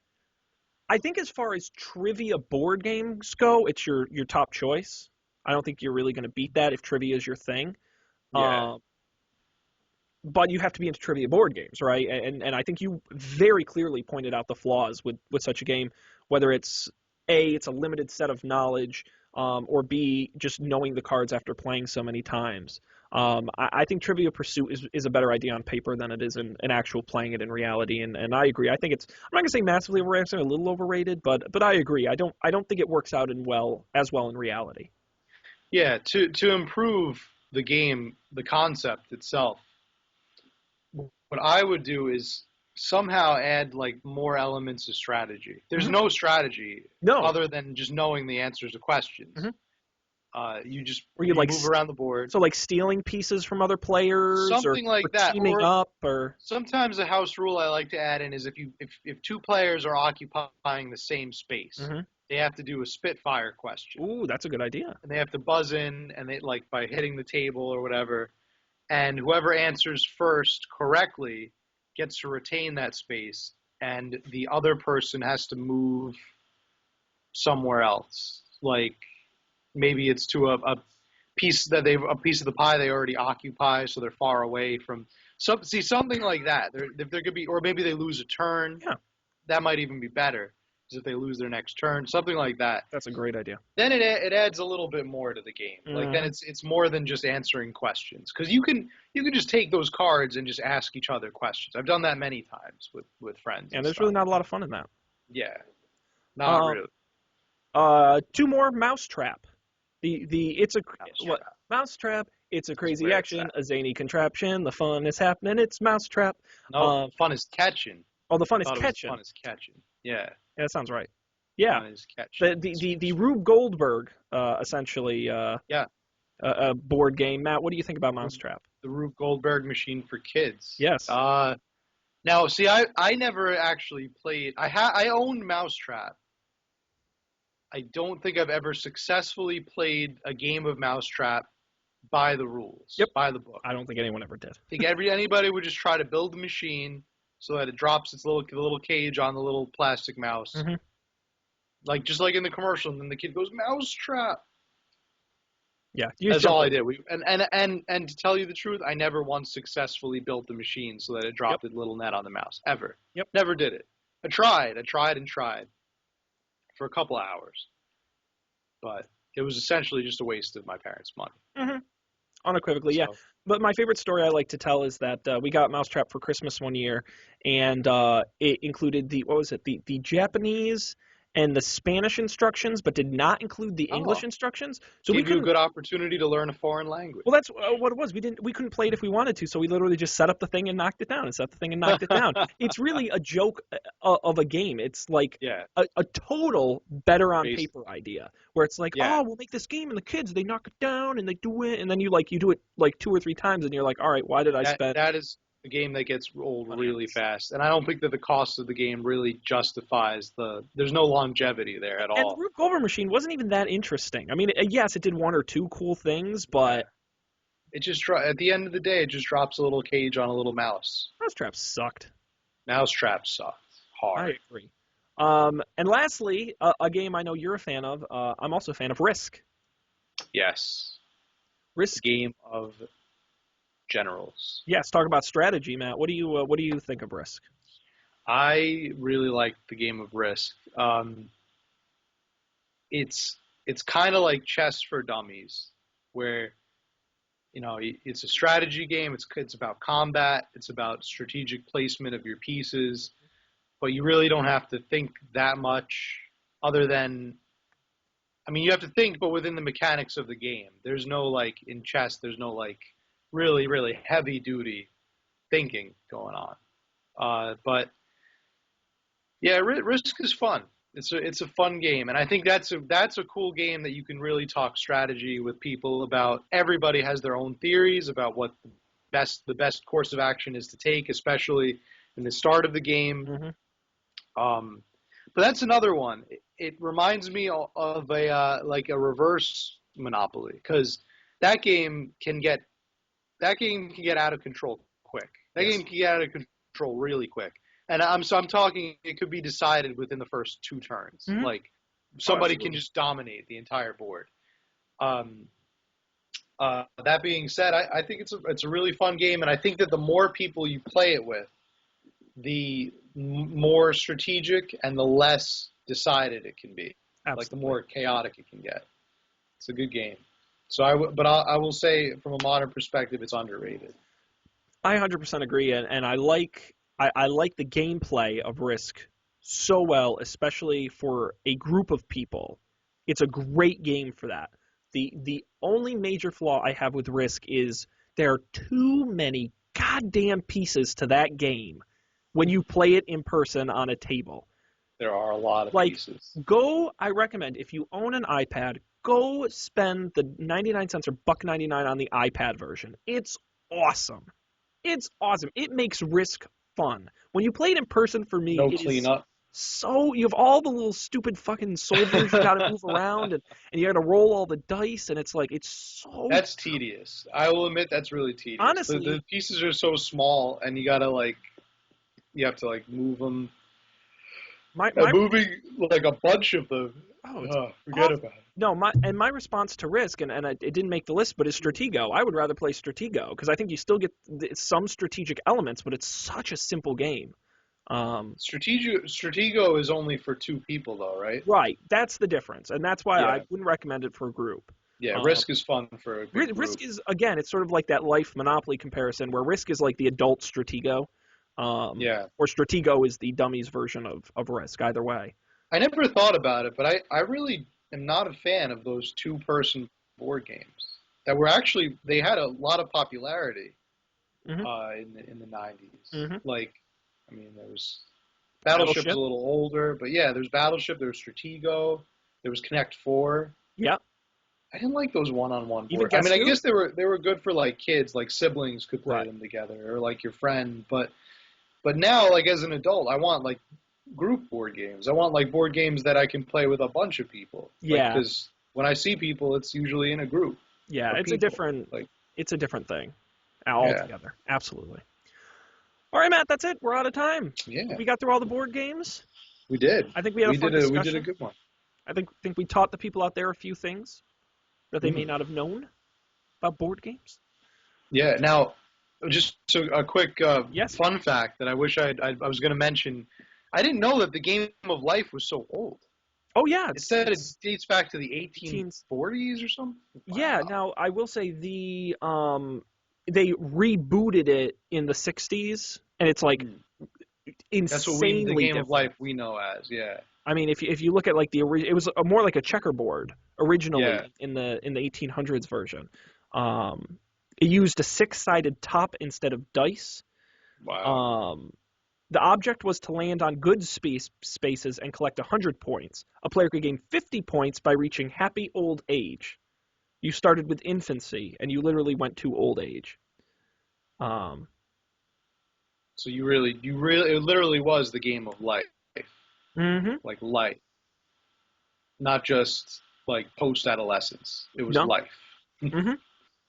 I think as far as trivia board games go, it's your top choice. I don't think you're really going to beat that if trivia is your thing. Yeah. Um, but you have to be into trivia board games, right? And I think you very clearly pointed out the flaws with such a game, whether it's A, it's a limited set of knowledge, or B, just knowing the cards after playing so many times. I think Trivia Pursuit is a better idea on paper than it is in actual playing it in reality, and I agree. I think I'm not gonna say massively overrated, I'm a little overrated, but I agree. I don't think it works out as well in reality. Yeah, to improve the game, the concept itself, what I would do is somehow add like more elements of strategy. There's Hmm. no strategy No. other than just knowing the answers to questions. Hmm. Or you You like move around the board, so like stealing pieces from other players something or like that. teaming Or up or sometimes a house rule I like to add in is if two players are occupying the same space, hmm. they have to do a Spitfire question, Ooh, that's a good idea. and they have to buzz in, and they like by hitting the table or whatever, and whoever answers first correctly gets to retain that space, and the other person has to move somewhere else. Like maybe it's to a piece that they a piece of the pie they already occupy, so they're far away from. See something like that. There could be, or maybe they lose a turn. Yeah, That might even be better, is if they lose their next turn, something like that. that's a great idea. Then it adds a little bit more to the game. Like then Hmm. it's more than just answering questions, because you can just take those cards and just ask each other questions. I've done that many times with friends And and there's really stuff. not a lot of fun in that. Yeah, not Um, really. two more Mousetrap. The it's a what Mousetrap. Mousetrap. It's a That's crazy where it's action, at. a zany contraption. The fun is happening. It's Mousetrap. No, Um, fun is catching. oh, the I fun is thought it was catching. fun is catching. Yeah, Yeah, that sounds right. Yeah, fun is catching. the Rube Goldberg essentially Yeah, a board game. Matt, what do you think about the, Mousetrap? the Rube Goldberg machine for kids. Yes. Now see, I never actually played. I owned Mousetrap. I don't think I've ever successfully played a game of Mousetrap by the rules, Yep. by the book. I don't think anyone ever did. I think anybody would just try to build the machine so that it drops its little cage on the little plastic mouse, Hmm. like just like in the commercial, and then the kid goes Mousetrap. Yeah, you That's jump all I over. did. And to tell you the truth, I never once successfully built the machine so that it Yep. dropped a little net on the mouse ever. Yep. Never did it. I tried and tried for a couple of hours, but it was essentially just a waste of my parents' money. Hmm. Unequivocally, yeah. So But my favorite story I like to tell is that we got Mousetrap for Christmas one year, and it included the what was it the Japanese and the Spanish instructions, but did not include the English oh, instructions. So we gave you a couldn't. good opportunity to learn a foreign language. Well, that's what it was. We couldn't play it if we wanted to, so we literally just set up the thing and knocked it down, and set the thing and knocked it down. It's really a joke of a game. It's like Yeah, a total better on based. paper idea, where it's like, Yeah, oh, we'll make this game, and the kids they knock it down and they do it, and then you do it like two or three times, and you're like, all right, why did I spend that is a game that gets old money on really this? fast, and I don't think that the cost of the game really justifies the. There's no longevity there at And the all. Rube Goldberg machine wasn't even that interesting. I mean, yes, it did one or two cool things, Yeah, but it just at the end of the day, it just drops a little cage on a little mouse. Mousetrap sucked. Mousetrap sucked I hard. agree. And lastly, a game I know you're a fan of. I'm also a fan of Risk. Yes, the Risk. game of generals. Yes, talk about strategy, Matt. What do you think of Risk? I really like the game of Risk. It's it's kind of like chess for dummies, where it's a strategy game. It's about combat. It's about strategic placement of your pieces, but you really don't have to think that much. Other than, I mean, you have to think, but within the mechanics of the game. There's no like in chess. There's no like really heavy duty thinking going on. But yeah, Risk is fun. It's a fun game, and I think that's a cool game that you can really talk strategy with people about. Everybody has their own theories about what the best course of action is to take, especially in the start of the game. Hmm. Um, but that's another one. It reminds me of a like a reverse Monopoly, because that game can get that game can get out of control quick. That Yes. game can get out of control really quick. And I'm talking, it could be decided within the first two turns. Hmm. Like Oh, somebody can absolutely. just dominate the entire board. Um, that being said, I think it's a really fun game, and I think that the more people you play it with, the more strategic and the less decided it can be. Like the Absolutely. more chaotic it can get. It's a good game. So I will say from a modern perspective, it's underrated. I 100% agree, and I like the gameplay of Risk so well, especially for a group of people. It's a great game for that. The only major flaw I have with Risk is there are too many goddamn pieces to that game when you play it in person on a table. There are a lot of Like, pieces. I recommend if you own an iPad, go spend the 99 cents or buck 99 on the iPad version. It's awesome. It's awesome. It makes Risk fun. When you play it in person, for me, No it is cleanup. so you have all the little stupid fucking soldiers you got to move around, and you got to roll all the dice, and it's like it's so That's tedious. I will admit that's really tedious. The honestly pieces are so small, and you have to like move them. my Moving like a bunch of them. oh it's Oh, forget awful. about it. No, my response to Risk, and it didn't make the list, but is Stratego. I would rather play Stratego because I think you still get some strategic elements, but it's such a simple game. Stratego is only for two people though, right? Right, that's the difference, and that's why I Yeah. wouldn't recommend it for a group. Yeah. Um, Risk is fun for a big Risk group. is again, it's sort of like that life Monopoly comparison where Risk is like the adult Stratego, Yeah. or Stratego is the dummies version of Risk. Either way. I never thought about it, but I really am not a fan of those two-person board games that were actually they had a lot of popularity Hmm. in the 90s. Hmm. Like, I mean, there was Battleship was a Battleship. little older, but yeah, there's Battleship, there was Stratego, there was Connect Four. Yep. I didn't like those one-on-one Even board. I Guess mean, I Who. guess they were good for like kids, like siblings could play Right. them together, or like your friend. But now, like as an adult, I want like group board games. I want like board games that I can play with a bunch of people. Like Yeah. because when I see people, it's usually in a group Yeah. of people. Like It's a different thing yeah, altogether. Absolutely. All right, Matt. That's it. We're out of time. yeah, We got through all the board games. we did. I think we had a fun We did a discussion. good one. I think we taught the people out there a few things that they may Mhm. not have known about board games. Yeah. Now, just so a quick Yes. fun fact that I wish I was going to mention. I didn't know that the Game of Life was so old. Oh yeah, It said it it's dates back to the 18s. 1840s or something. Yeah. Wow. Now I will say they rebooted it in the 60s, and it's like Hmm. That's what the insanely Game of different. Life we know as. Yeah. I mean, if you look at like it was more like a checkerboard Yeah. originally in the 1800s version. It used a six-sided top instead of dice. Wow. Um, the object was to land on good spaces and collect 100 points. A player could gain 50 points by reaching happy old age. You started with infancy, and you literally went to old age. Um, So it literally was the Game of Life, hmm. like life, not just like post-adolescence. It was No. life. Hmm.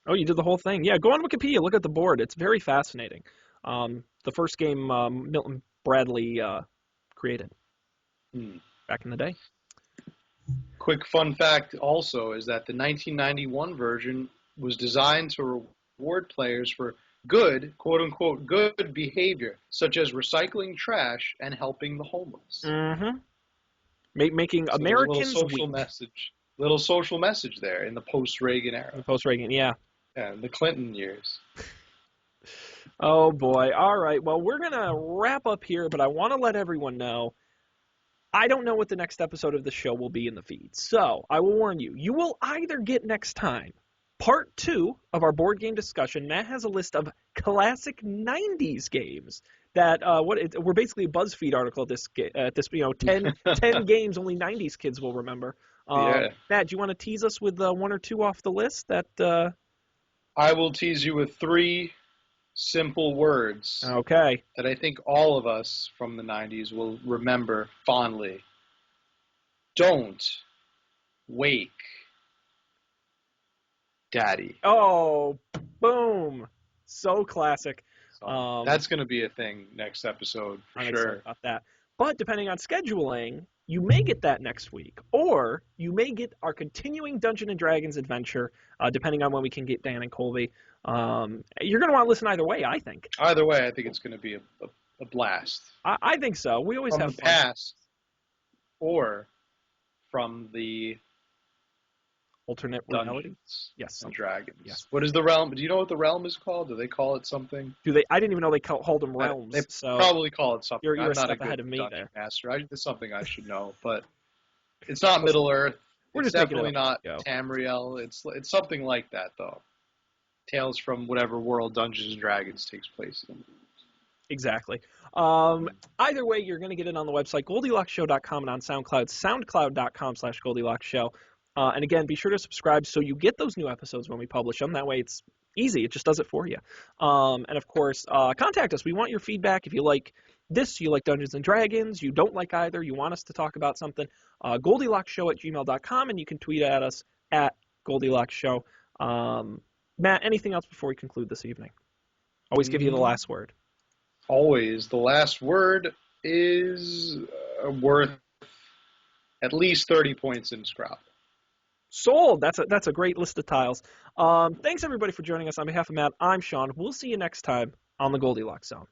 Oh, you did the whole thing. Yeah, go on Wikipedia, look at the board. It's very fascinating. The first game Milton Bradley created Hmm. back in the day. Quick fun fact also is that the 1991 version was designed to reward players for good, quote unquote, good behavior, such as recycling trash and helping the homeless. Hmm. Making So there's a Americans weak little social message there in the post-Reagan in era, the post-Reagan. Yeah. and the Clinton years. Oh boy. All right. Well, we're gonna wrap up here, but I want to let everyone know I don't know what the next episode of the show will be in the feed. So I will warn you, you will either get next time part 2 of our board game discussion. Matt has a list of classic 90s games that we're basically a BuzzFeed article at this 10 games only 90s kids will remember. Yeah. Matt, do you want to tease us with one or two off the list that I will tease you with three simple words okay. that I think all of us from the 90s will remember fondly. Don't wake daddy. Oh, boom. So classic. So that's going to be a thing next episode for I'm excited sure. about that. But depending on scheduling, you may get that next week, or you may get our continuing Dungeons and Dragons adventure, depending on when we can get Dan and Colby. You're going to want to listen either way, I think. Either way, I think it's going to be a blast. I think so. We always From have the fun. past or from the Alternate reality. Dungeons Yes. and Dragons. Yes. What is the realm? Do you know what the realm is called? Do they call it something? Do they? I didn't even know they called them realms. They so probably call it something. you're I'm a not step a ahead good of me dungeon there. master. It's something I should know, but it's not Middle Earth. We're It's just making it definitely up not as we go. Tamriel. It's something like that though. Tales from whatever world Dungeons and Dragons takes place in. Exactly. Either way, you're going to get it on the website, GoldilocksShow.com, and on SoundCloud, SoundCloud.com/GoldilocksShow. And again, be sure to subscribe so you get those new episodes when we publish them. That way it's easy. It just does it for you. And of course, contact us. We want your feedback. If you like this, you like Dungeons and Dragons, you don't like either, you want us to talk about something, GoldilocksShow@gmail.com, and you can tweet at us at GoldilocksShow. Matt, anything else before we conclude this evening? Always give you the last word. Always, the last word is worth at least 30 points in Scrabble. Sold. That's a great list of tiles. Thanks everybody for joining us. On behalf of Matt, I'm Sean. We'll see you next time on the Goldilocks Zone.